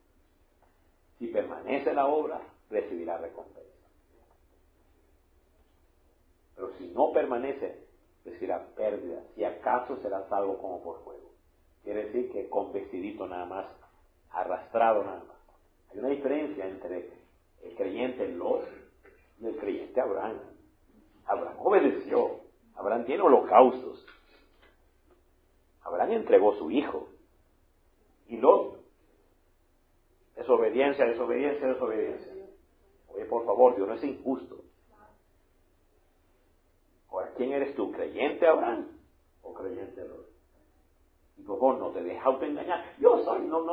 Si permanece la obra, recibirá recompensa. Pero si no permanece, recibirá pérdida. Si acaso será salvo como por fuego. Quiere decir que con vestidito nada más, arrastrado nada más. Hay una diferencia entre el creyente Lot y el creyente Abraham. Abraham obedeció. Abraham tiene holocaustos. Abraham entregó su hijo. Y Lot, desobediencia, desobediencia, desobediencia. Oye, por favor, Dios no es injusto. Ahora, ¿quién eres tú? ¿Creyente Abraham o creyente Lot? Y por favor, no te dejes autoengañar. Yo soy, no.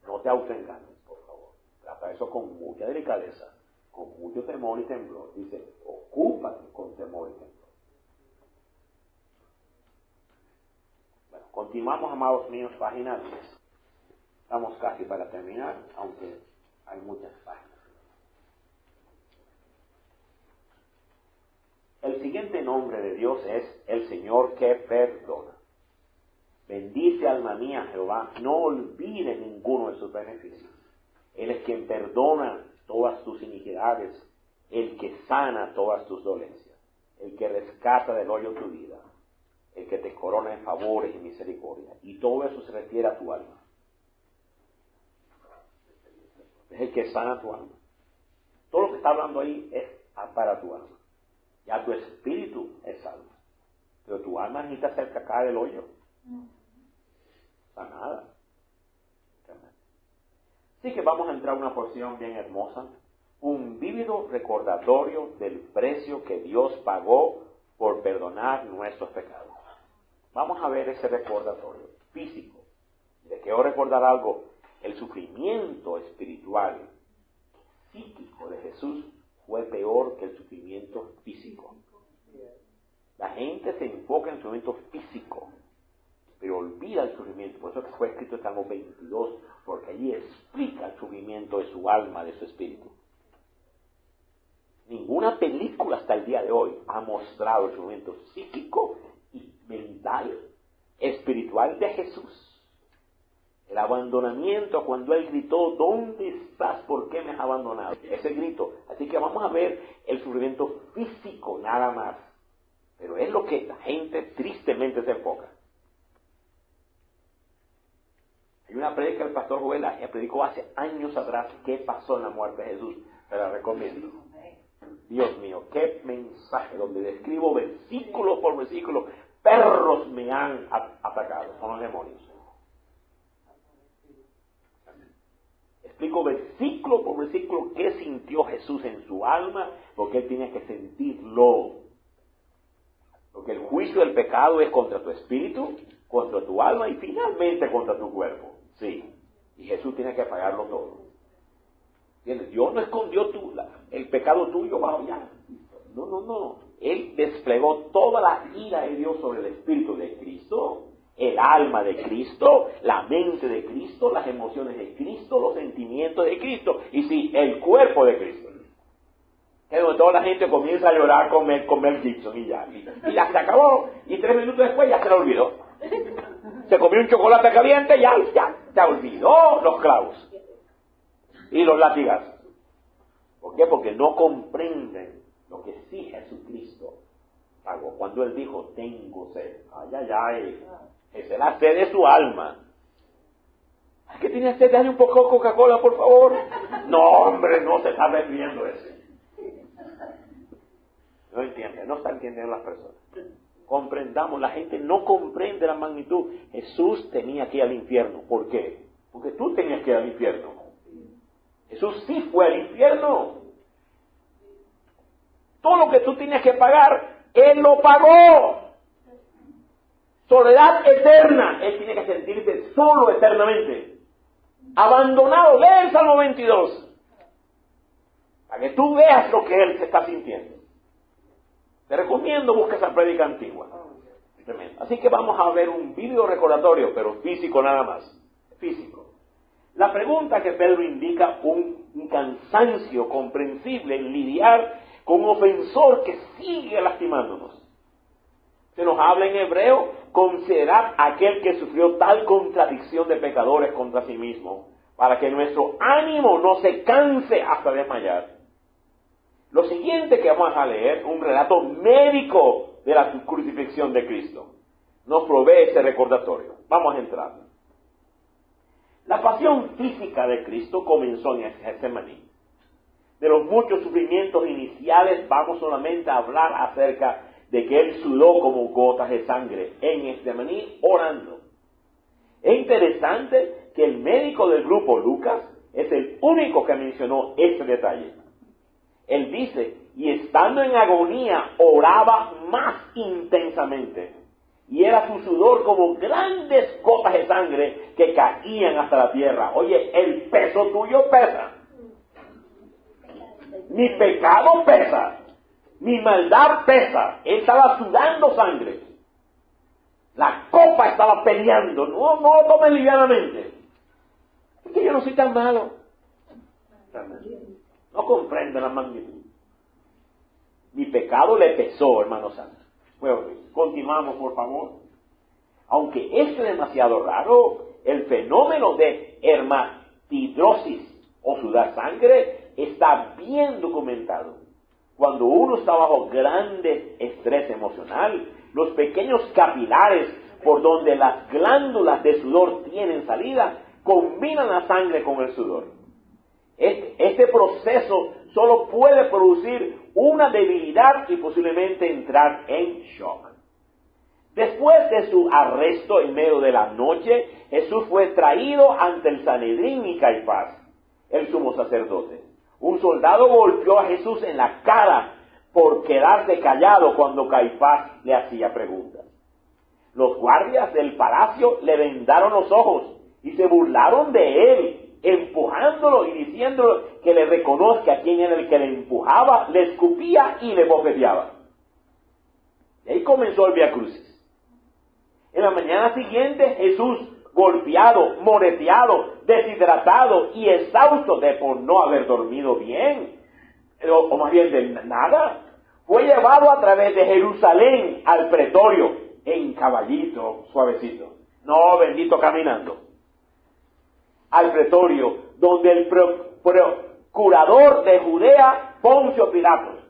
No te autoengañes, por favor. Trata eso con mucha delicadeza, con mucho temor y temblor. Dice, ocúpate con temor y temblor. Bueno, continuamos, amados míos, página 10. Estamos casi para terminar, aunque hay muchas páginas. El siguiente nombre de Dios es el Señor que perdona. Bendice alma mía Jehová, no olvide ninguno de sus beneficios. Él es quien perdona todas tus iniquidades, el que sana todas tus dolencias, el que rescata del hoyo tu vida, el que te corona en favores y misericordia. Y todo eso se refiere a tu alma. Es el que sana tu alma. Todo lo que está hablando ahí es para tu alma. Ya tu espíritu es salvo. Pero tu alma necesita ser sacada del hoyo. Sanada. Así que vamos a entrar a una porción bien hermosa. Un vívido recordatorio del precio que Dios pagó por perdonar nuestros pecados. Vamos a ver ese recordatorio físico. ¿De qué quiero recordar algo? El sufrimiento espiritual, psíquico de Jesús fue peor que el sufrimiento físico. La gente se enfoca en el sufrimiento físico, pero olvida el sufrimiento. Por eso que fue escrito el Salmo 22, porque allí explica el sufrimiento de su alma, de su espíritu. Ninguna película hasta el día de hoy ha mostrado el sufrimiento psíquico y mental, espiritual de Jesús. El abandonamiento, cuando Él gritó, ¿dónde estás? ¿Por qué me has abandonado? Ese grito. Así que vamos a ver el sufrimiento físico nada más. Pero es lo que la gente tristemente se enfoca. Hay una predica del pastor Joel, predicó hace años atrás qué pasó en la muerte de Jesús. Te la recomiendo. Dios mío, qué mensaje, donde describo versículo por versículo. Perros me han atacado, son los demonios. Explico versículo por versículo qué sintió Jesús en su alma, porque él tiene que sentirlo. Porque el juicio del pecado es contra tu espíritu, contra tu alma y finalmente contra tu cuerpo. Sí, y Jesús tiene que pagarlo todo. ¿Entiendes? Dios no escondió el pecado tuyo bajo ya. No. Él desplegó toda la ira de Dios sobre el espíritu de Cristo, el alma de Cristo, la mente de Cristo, las emociones de Cristo, los sentimientos de Cristo, y sí, el cuerpo de Cristo. Es donde toda la gente comienza a llorar con Mel Gibson y ya se acabó, y 3 minutos después ya se lo olvidó. Se comió un chocolate caliente, ya se olvidó los clavos y los latigazos. ¿Por qué? Porque no comprenden lo que sí Jesucristo pagó. Cuando Él dijo, tengo sed. Ay. Esa es la sed de su alma. ¿Es que tiene sed? Dale un poco de Coca-Cola, por favor. No, hombre, no se está refiriendo eso. No entiende, no está entendiendo las personas. Comprendamos, la gente no comprende la magnitud. Jesús tenía que ir al infierno. ¿Por qué? Porque tú tenías que ir al infierno. Jesús sí fue al infierno. Todo lo que tú tenías que pagar, Él lo pagó. Soledad eterna. Él tiene que sentirse solo eternamente. Abandonado. Lee el Salmo 22. Para que tú veas lo que Él se está sintiendo. Te recomiendo buscar esa prédica antigua. Así que vamos a ver un video recordatorio, pero físico nada más. Físico. La pregunta que Pedro indica un cansancio comprensible en lidiar con un ofensor que sigue lastimándonos. Se nos habla en hebreo, considerad aquel que sufrió tal contradicción de pecadores contra sí mismo, para que nuestro ánimo no se canse hasta desmayar. Lo siguiente que vamos a leer, un relato médico de la crucifixión de Cristo, nos provee ese recordatorio. Vamos a entrar. La pasión física de Cristo comenzó en Getsemaní. De los muchos sufrimientos iniciales vamos solamente a hablar acerca de que Él sudó como gotas de sangre en Getsemaní orando. Es interesante que el médico del grupo Lucas es el único que mencionó este detalle. Él dice, y estando en agonía, oraba más intensamente. Y era su sudor como grandes gotas de sangre que caían hasta la tierra. Oye, el peso tuyo pesa. Mi pecado pesa. Mi maldad pesa. Él estaba sudando sangre. La copa estaba peleando. No lo tomen livianamente. Es que yo no soy tan malo. No comprende la magnitud. Mi pecado le pesó, hermano santo. Bueno, continuamos, por favor. Aunque esto es demasiado raro, el fenómeno de hermatidrosis o sudar sangre está bien documentado. Cuando uno está bajo grande estrés emocional, los pequeños capilares por donde las glándulas de sudor tienen salida, combinan la sangre con el sudor. Este proceso solo puede producir una debilidad y posiblemente entrar en shock. Después de su arresto en medio de la noche, Jesús fue traído ante el Sanedrín y Caifás, el sumo sacerdote. Un soldado golpeó a Jesús en la cara por quedarse callado cuando Caifás le hacía preguntas. Los guardias del palacio le vendaron los ojos y se burlaron de él, empujándolo y diciéndole que le reconozca a quién era el que le empujaba, le escupía y le bofeteaba. Y ahí comenzó el Vía Crucis. En la mañana siguiente, Jesús, golpeado, moreteado, deshidratado y exhausto de por no haber dormido bien, o más bien de nada, fue llevado a través de Jerusalén al pretorio, en caballito, suavecito. No, bendito, caminando. Al pretorio, donde el procurador de Judea, Poncio Pilatos,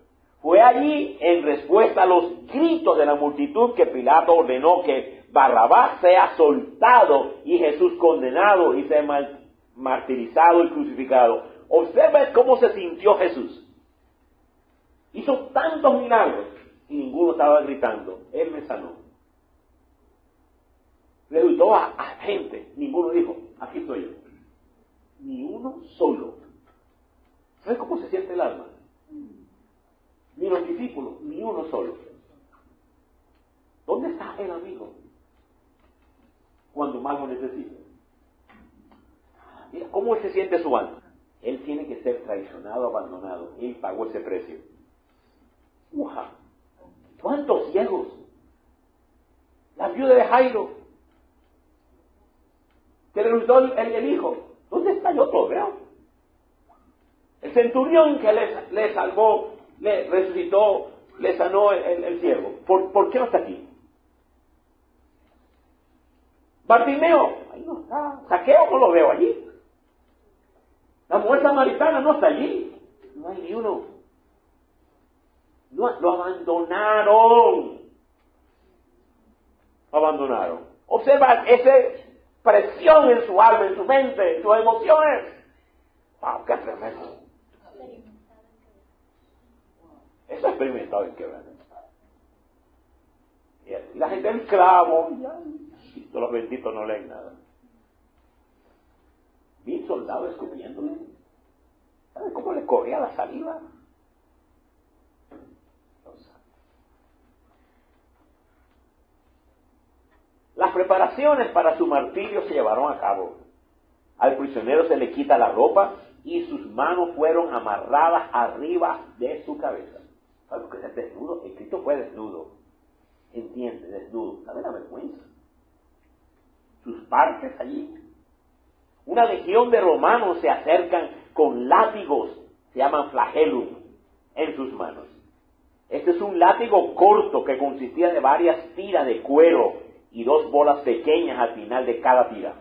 Fue allí, en respuesta a los gritos de la multitud, que Pilato ordenó que Barrabás sea soltado y Jesús condenado y sea martirizado y crucificado. Observa cómo se sintió Jesús. Hizo tantos milagros y ninguno estaba gritando, Él me sanó. Resultó a gente, ninguno dijo, aquí estoy yo. Ni uno solo. ¿Sabes cómo se siente el alma? Ni los discípulos, ni uno solo. ¿Dónde está el amigo cuando más lo necesita? Mira cómo se siente su alma. Él tiene que ser traicionado, abandonado. Él pagó ese precio. ¡Uja! ¿Cuántos ciegos? La viuda de Jairo, que le resultó el hijo. ¿Dónde está? Yo todo veo. El centurión que le salvó, le resucitó, le sanó el siervo. ¿Por qué no está aquí? Bartimeo, ahí no está. Zaqueo no lo veo allí. La mujer samaritana no está allí. No hay ni uno. No, lo abandonaron. Abandonaron. Observa esa presión en su alma, en su mente, en sus emociones. ¡Wow! ¡Qué tremendo! Eso es experimentado en Quebec. Y la gente es esclavo. Los benditos no leen nada. Vi un soldado escupiéndole. ¿Sabe cómo le corría la saliva? Las preparaciones para su martirio se llevaron a cabo. Al prisionero se le quita la ropa y sus manos fueron amarradas arriba de su cabeza. ¿Sabes lo que es desnudo? El Cristo fue desnudo. Entiende, desnudo. ¿Sabe la vergüenza? Sus partes allí. Una legión de romanos se acercan con látigos, se llaman flagellum, en sus manos. Este es un látigo corto que consistía de varias tiras de cuero y 2 bolas pequeñas al final de cada tira.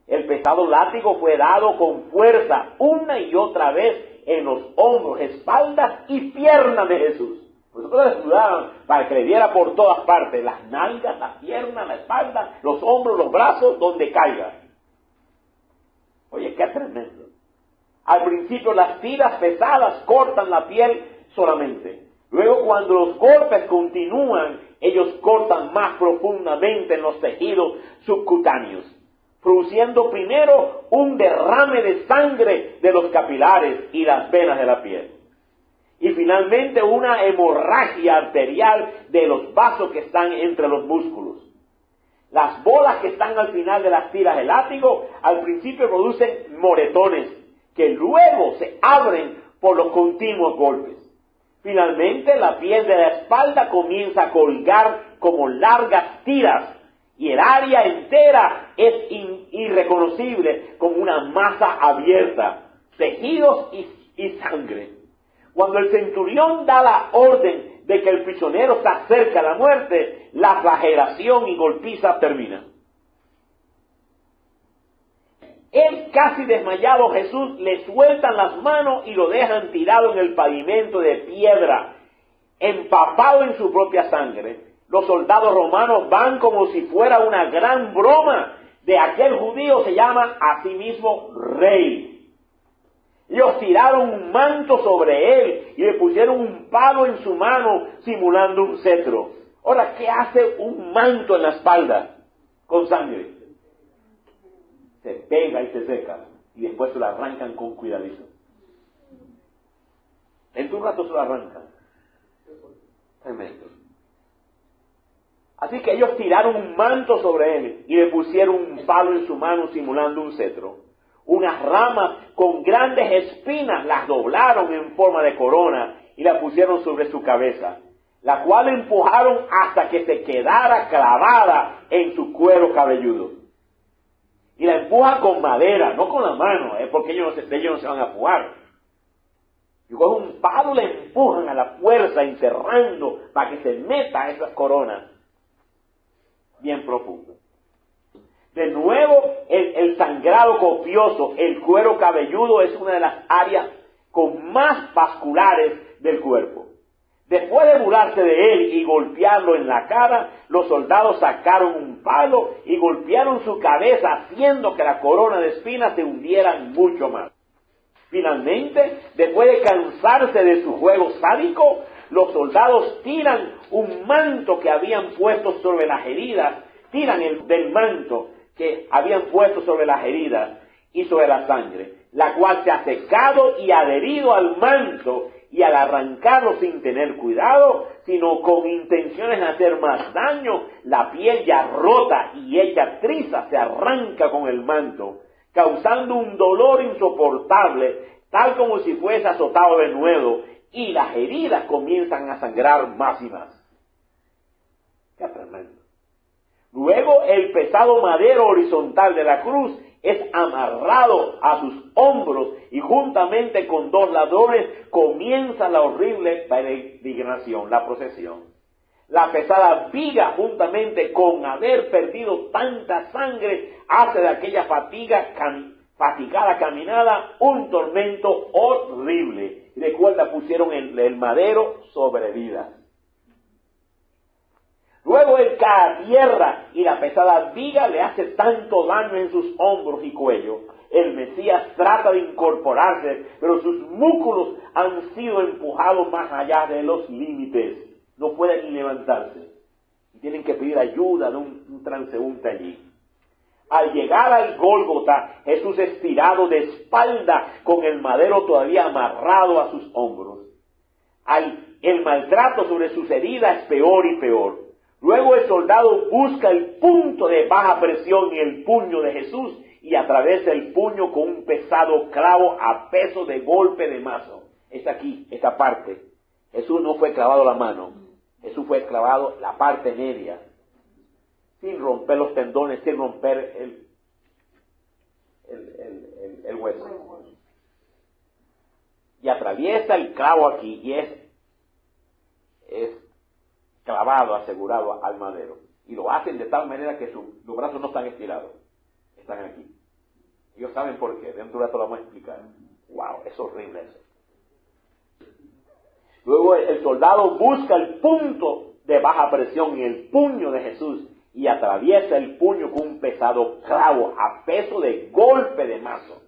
El pesado látigo fue dado con fuerza una y otra vez en los hombros, espaldas y piernas de Jesús. Por eso lo desnudaban para que le diera por todas partes, las nalgas, las piernas, la espalda, los hombros, los brazos, donde caiga. Oye, qué tremendo. Al principio las tiras pesadas cortan la piel solamente. Luego cuando los golpes continúan, ellos cortan más profundamente en los tejidos subcutáneos, produciendo primero un derrame de sangre de los capilares y las venas de la piel. Y finalmente una hemorragia arterial de los vasos que están entre los músculos. Las bolas que están al final de las tiras de látigo al principio producen moretones que luego se abren por los continuos golpes. Finalmente la piel de la espalda comienza a colgar como largas tiras y el área entera es irreconocible como una masa abierta, tejidos y sangre. Cuando el centurión da la orden de que el prisionero está cerca de la muerte, la flagelación y golpiza termina. Él, casi desmayado, Jesús, le sueltan las manos y lo dejan tirado en el pavimento de piedra, empapado en su propia sangre. Los soldados romanos van como si fuera una gran broma de aquel judío, se llama a sí mismo rey. Ellos tiraron un manto sobre él y le pusieron un palo en su mano simulando un cetro. Ahora, ¿qué hace un manto en la espalda con sangre? Se pega y se seca y después se lo arrancan con cuidadito. En un rato se lo arrancan. Tremendo. Así que ellos tiraron un manto sobre él y le pusieron un palo en su mano simulando un cetro. Unas ramas con grandes espinas las doblaron en forma de corona y la pusieron sobre su cabeza, la cual empujaron hasta que se quedara clavada en su cuero cabelludo. Y la empujan con madera, no con la mano, porque ellos no se van a fugar. Y con un palo le empujan a la fuerza, encerrando para que se meta esas coronas bien profundas. De nuevo, el sangrado copioso, el cuero cabelludo es una de las áreas con más vasculares del cuerpo. Después de burlarse de él y golpearlo en la cara, los soldados sacaron un palo y golpearon su cabeza, haciendo que la corona de espinas se hundiera mucho más. Finalmente, después de cansarse de su juego sádico, los soldados tiran un manto que habían puesto sobre las heridas, del manto que habían puesto sobre las heridas y sobre la sangre, la cual se ha secado y adherido al manto, y al arrancarlo sin tener cuidado, sino con intenciones de hacer más daño, la piel ya rota y hecha trizas se arranca con el manto, causando un dolor insoportable, tal como si fuese azotado de nuevo, y las heridas comienzan a sangrar más y más. ¡Qué tremendo! Luego el pesado madero horizontal de la cruz es amarrado a sus hombros y juntamente con dos ladrones comienza la horrible peregrinación, la procesión. La pesada viga, juntamente con haber perdido tanta sangre, hace de aquella fatigada caminada un tormento horrible. Y recuerda, pusieron el madero sobre vidas. Luego él cae a tierra y la pesada viga le hace tanto daño en sus hombros y cuello. El Mesías trata de incorporarse, pero sus músculos han sido empujados más allá de los límites. No pueden ni levantarse. Y tienen que pedir ayuda de un transeúnte allí. Al llegar al Gólgota, Jesús es tirado de espalda con el madero todavía amarrado a sus hombros. El maltrato sobre sus heridas es peor y peor. Luego el soldado busca el punto de baja presión en el puño de Jesús y atraviesa el puño con un pesado clavo a peso de golpe de mazo. Es aquí, esta parte. Jesús no fue clavado la mano, Jesús fue clavado la parte media, sin romper los tendones, sin romper el hueso. Y atraviesa el clavo aquí y es clavado, asegurado al madero. Y lo hacen de tal manera que los brazos no están estirados, están aquí. Ellos saben por qué, dentro de un rato lo vamos a explicar. Wow, es horrible eso. Luego el soldado busca el punto de baja presión en el puño de Jesús y atraviesa el puño con un pesado clavo a peso de golpe de mazo.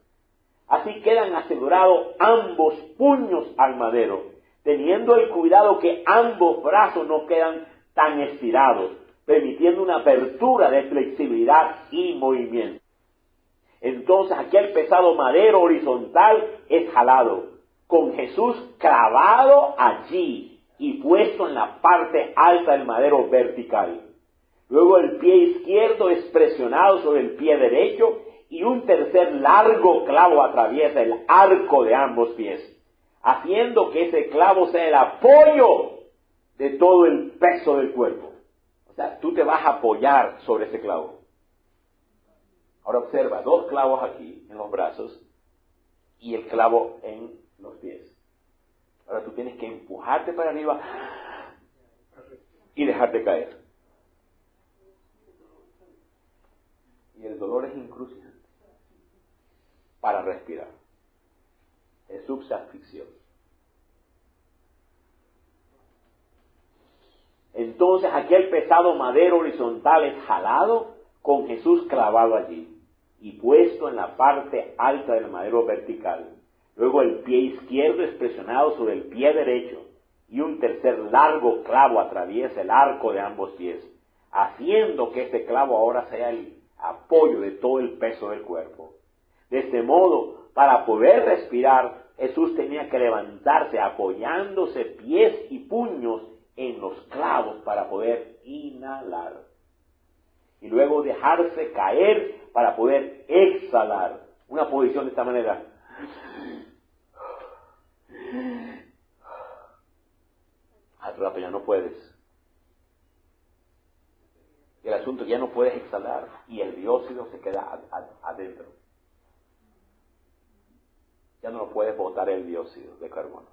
Así quedan asegurados ambos puños al madero, teniendo el cuidado que ambos brazos no quedan tan estirados, permitiendo una apertura de flexibilidad y movimiento. Entonces aquel pesado madero horizontal es jalado, con Jesús clavado allí y puesto en la parte alta del madero vertical. Luego el pie izquierdo es presionado sobre el pie derecho y un tercer largo clavo atraviesa el arco de ambos pies, haciendo que ese clavo sea el apoyo de todo el peso del cuerpo. O sea, tú te vas a apoyar sobre ese clavo. Ahora observa, 2 clavos aquí en los brazos y el clavo en los pies. Ahora tú tienes que empujarte para arriba y dejarte caer. Y el dolor es incruciante para respirar. Jesús se asfixió. Entonces aquel pesado madero horizontal es jalado con Jesús clavado allí y puesto en la parte alta del madero vertical. Luego el pie izquierdo es presionado sobre el pie derecho y un tercer largo clavo atraviesa el arco de ambos pies, haciendo que este clavo ahora sea el apoyo de todo el peso del cuerpo. De este modo, para poder respirar, Jesús tenía que levantarse apoyándose pies y puños en los clavos para poder inhalar. Y luego dejarse caer para poder exhalar. Una posición de esta manera. Al rato ya no puedes. El asunto es que ya no puedes exhalar y el dióxido se queda adentro. Ya no puedes botar el dióxido de carbono.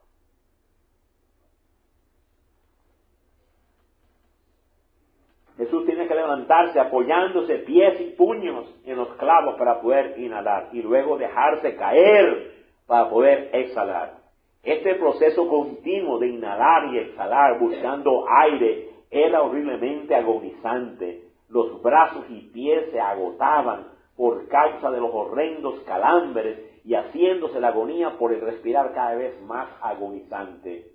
Jesús tiene que levantarse apoyándose pies y puños en los clavos para poder inhalar y luego dejarse caer para poder exhalar. Este proceso continuo de inhalar y exhalar buscando aire era horriblemente agonizante. Los brazos y pies se agotaban por causa de los horrendos calambres y haciéndose la agonía por el respirar cada vez más agonizante.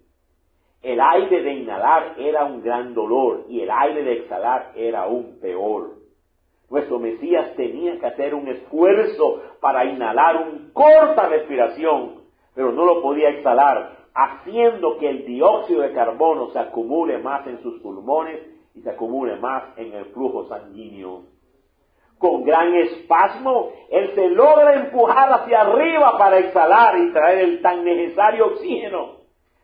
El aire de inhalar era un gran dolor y el aire de exhalar era aún peor. Nuestro Mesías tenía que hacer un esfuerzo para inhalar una corta respiración, pero no lo podía exhalar, haciendo que el dióxido de carbono se acumule más en sus pulmones y se acumule más en el flujo sanguíneo. Con gran espasmo, él se logra empujar hacia arriba para exhalar y traer el tan necesario oxígeno,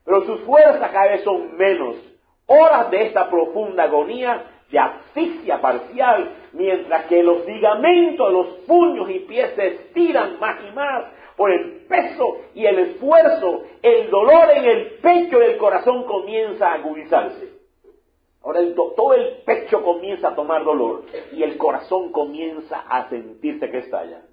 pero sus fuerzas cada vez son menos. Horas de esta profunda agonía de asfixia parcial, mientras que los ligamentos de los puños y pies se estiran más y más por el peso y el esfuerzo. El dolor en el pecho y el corazón comienza a agudizarse. Ahora todo el pecho comienza a tomar dolor y el corazón comienza a sentirse que estalla.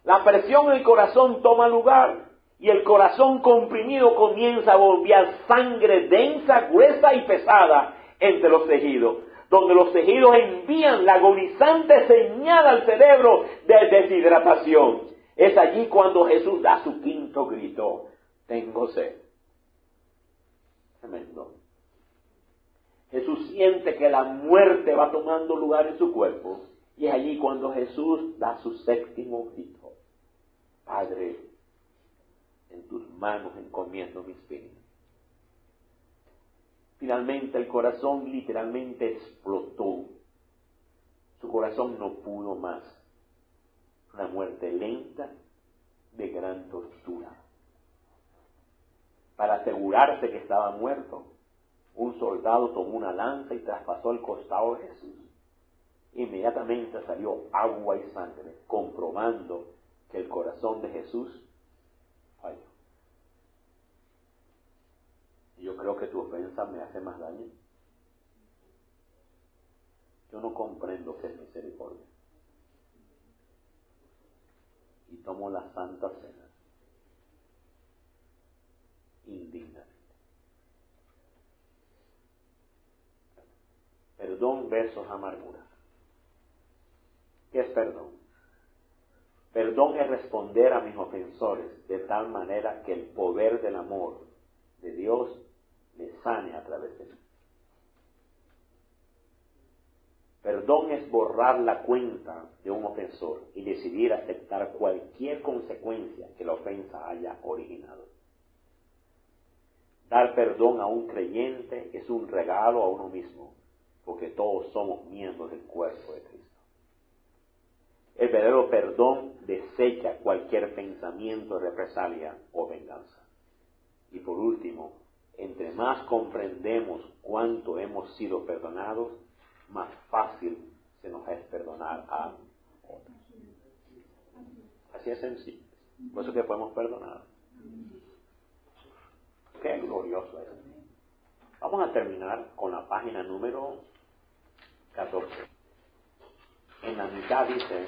La presión en el corazón toma lugar y el corazón comprimido comienza a bombear sangre densa, gruesa y pesada entre los tejidos, donde los tejidos envían la agonizante señal al cerebro de deshidratación. Es allí cuando Jesús da su quinto grito: tengo sed. Tremendo. Jesús siente que la muerte va tomando lugar en su cuerpo, y es allí cuando Jesús da su séptimo grito: Padre, en tus manos encomiendo mi espíritu. Finalmente el corazón literalmente explotó. Su corazón no pudo más. Una muerte lenta, de gran tortura. Para asegurarse que estaba muerto, un soldado tomó una lanza y traspasó el costado de Jesús. Inmediatamente salió agua y sangre, comprobando que el corazón de Jesús falló. Yo creo que tu ofensa me hace más daño. Yo no comprendo qué es misericordia. Y tomo la Santa Cena indignamente. Perdón versus amargura. ¿Qué es perdón? Perdón es responder a mis ofensores de tal manera que el poder del amor de Dios me sane a través de mí. Perdón es borrar la cuenta de un ofensor y decidir aceptar cualquier consecuencia que la ofensa haya originado. Dar perdón a un creyente es un regalo a uno mismo, porque todos somos miembros del cuerpo de Cristo. El verdadero perdón desecha cualquier pensamiento de represalia o venganza. Y por último, entre más comprendemos cuánto hemos sido perdonados, más fácil se nos es perdonar a otros. Así es sencillo. Por eso que podemos perdonar. Qué glorioso es. Vamos a terminar con la página número 14. En la mitad dice: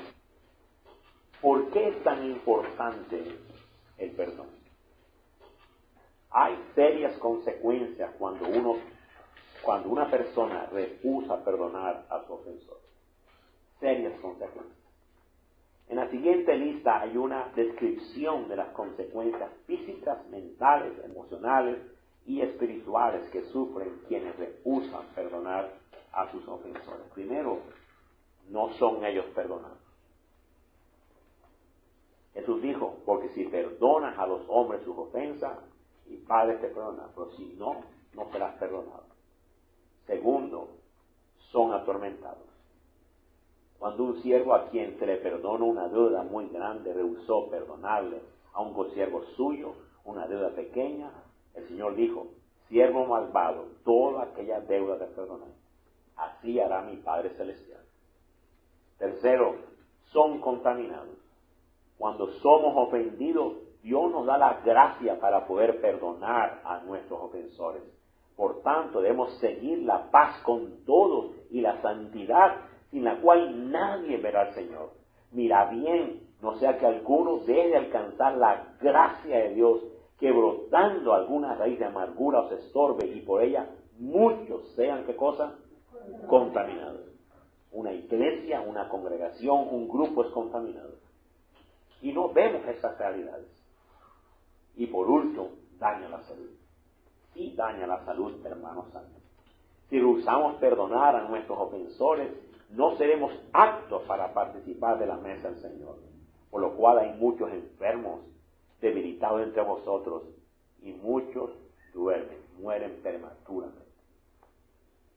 ¿por qué es tan importante el perdón? Hay serias consecuencias cuando una persona rehúsa perdonar a su ofensor. Serias consecuencias. En la siguiente lista hay una descripción de las consecuencias físicas, mentales, emocionales y espirituales que sufren quienes rehusan perdonar a sus ofensores. Primero, no son ellos perdonados. Jesús dijo: porque si perdonas a los hombres sus ofensas, mi Padre te perdona, pero si no, no serás perdonado. Segundo, son atormentados. Cuando un siervo a quien se le perdona una deuda muy grande rehusó perdonarle a un consiervo suyo una deuda pequeña, el Señor dijo: siervo malvado, toda aquella deuda te perdoné. Así hará mi Padre Celestial. Tercero, son contaminados. Cuando somos ofendidos, Dios nos da la gracia para poder perdonar a nuestros ofensores. Por tanto, debemos seguir la paz con todos y la santidad sin la cual nadie verá al Señor. Mira bien, no sea que alguno deje de alcanzar la gracia de Dios, que brotando alguna raíz de amargura os estorbe y por ella muchos sean, ¿qué cosa? Contaminados. Una iglesia, una congregación, un grupo es contaminado. Y no vemos estas realidades. Y por último, daña la salud. Sí daña la salud, hermanos santos. Si rehusamos perdonar a nuestros ofensores, no seremos aptos para participar de la mesa del Señor. Por lo cual hay muchos enfermos, debilitados entre vosotros, y muchos mueren prematuramente.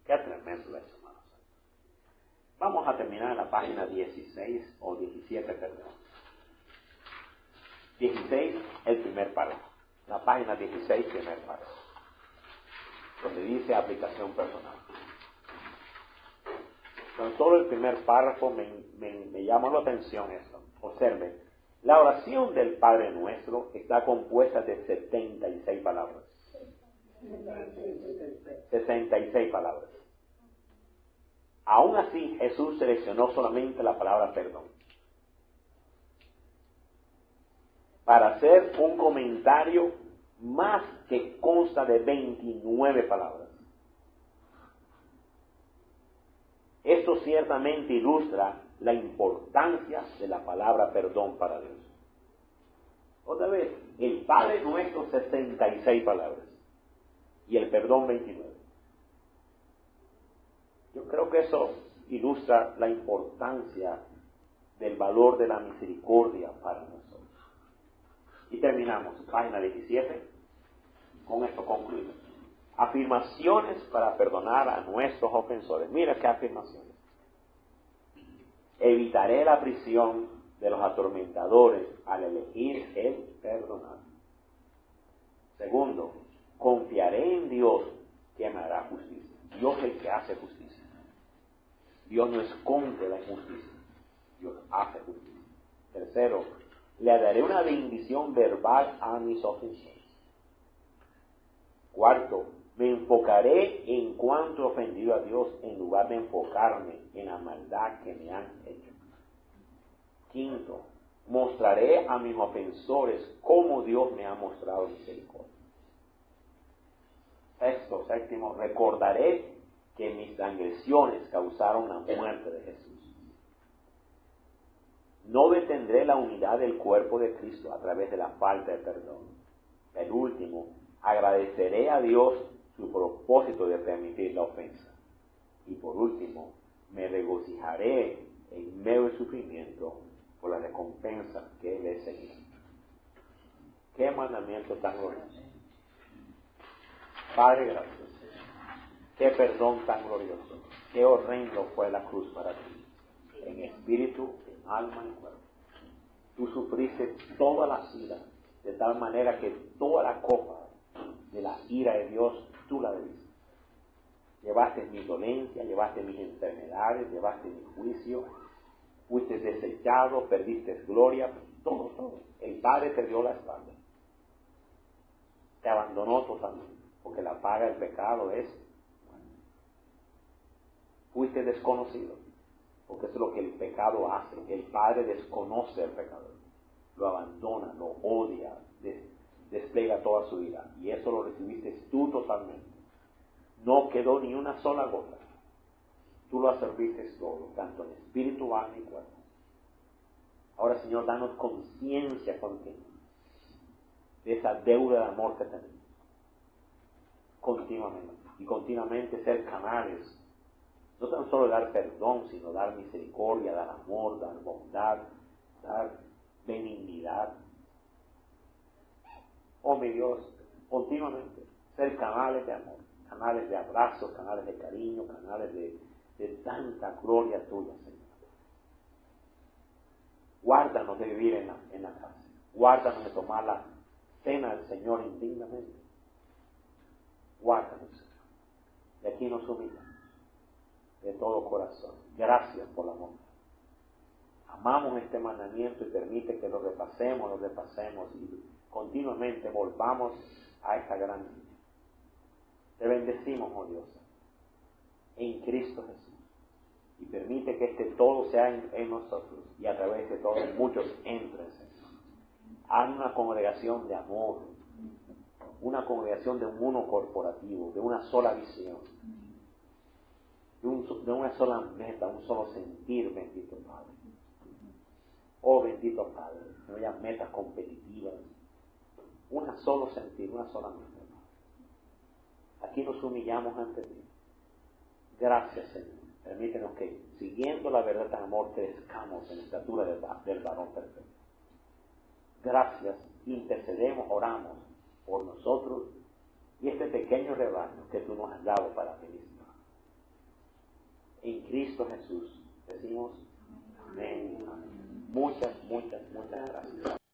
Qué tremendo eso, hermanos. Vamos a terminar en la página 16 o 17, perdón. 16, el primer párrafo. La página 16, primer párrafo. Donde dice aplicación personal. Tan solo el primer párrafo me llama la atención esto. Observe, la oración del Padre Nuestro está compuesta de 76 palabras. 66 palabras. Aún así, Jesús seleccionó solamente la palabra perdón para hacer un comentario más que consta de 29 palabras. Esto ciertamente ilustra la importancia de la palabra perdón para Dios. Otra vez, el Padre Nuestro 66 palabras y el perdón 29. Yo creo que eso ilustra la importancia del valor de la misericordia para nosotros. Y terminamos, página 17, con esto concluimos. Afirmaciones para perdonar a nuestros ofensores. Mira qué afirmaciones. Evitaré la prisión de los atormentadores al elegir el perdonar. Segundo, confiaré en Dios que me hará justicia. Dios es el que hace justicia. Dios no esconde la injusticia. Dios hace justicia. Tercero, le daré una bendición verbal a mis ofensores. Cuarto, me enfocaré en cuanto he ofendido a Dios en lugar de enfocarme en la maldad que me han hecho. Quinto, mostraré a mis ofensores cómo Dios me ha mostrado misericordia. Sexto, séptimo, recordaré que mis transgresiones causaron la muerte de Jesús. No detendré la unidad del cuerpo de Cristo a través de la falta de perdón. El último, agradeceré a Dios su propósito de permitir la ofensa. Y por último, me regocijaré en medio del sufrimiento por la recompensa que Él es seguido. ¡Qué mandamiento tan glorioso! Padre, gracias. ¡Qué perdón tan glorioso! ¡Qué horrendo fue la cruz para ti! En espíritu, en alma y cuerpo. Tú sufriste toda la ira, de tal manera que toda la copa de la ira de Dios, tú la bebiste. Llevaste mi dolencia, llevaste mis enfermedades, llevaste mi juicio, fuiste desechado, perdiste gloria, todo. El Padre te dio la espalda. Te abandonó totalmente, porque la paga del pecado es muerte. Fuiste desconocido, porque eso es lo que el pecado hace. El Padre desconoce al pecador, lo abandona, lo odia, despliega toda su ira, y eso lo recibiste tú totalmente. No quedó ni una sola gota. Tú lo absorbiste todo, tanto en espíritu, alma y cuerpo. Ahora, Señor, danos conciencia continua de esa deuda de amor que tenemos continuamente, y continuamente ser canales, no tan solo dar perdón, sino dar misericordia, dar amor, dar bondad, dar benignidad. Oh mi Dios, continuamente ser canales de amor, canales de abrazos, canales de cariño, canales de tanta gloria tuya, Señor. Guárdanos de vivir en la casa, guárdanos de tomar la cena del Señor indignamente. Guárdanos, Señor. Y aquí nos humillamos de todo corazón. Gracias por la bondad. Amamos este mandamiento y permite que lo repasemos y continuamente volvamos a esta gran vida. Te bendecimos, oh Dios, en Cristo Jesús. Y permite que este todo sea en nosotros y a través de todo muchos entren, Señor. Haz una congregación de amor, una congregación de un uno corporativo, de una sola visión, de una sola meta, un solo sentir, bendito Padre. Oh bendito Padre, no haya metas competitivas, una solo sentir, una sola meta. Aquí nos humillamos ante ti. Gracias, Señor. Permítenos que, siguiendo la verdad en amor, crezcamos en la estatura del varón perfecto. Gracias, intercedemos, oramos por nosotros y este pequeño rebaño que tú nos has dado para ministrar. En Cristo Jesús decimos amén. Muchas, muchas, muchas gracias.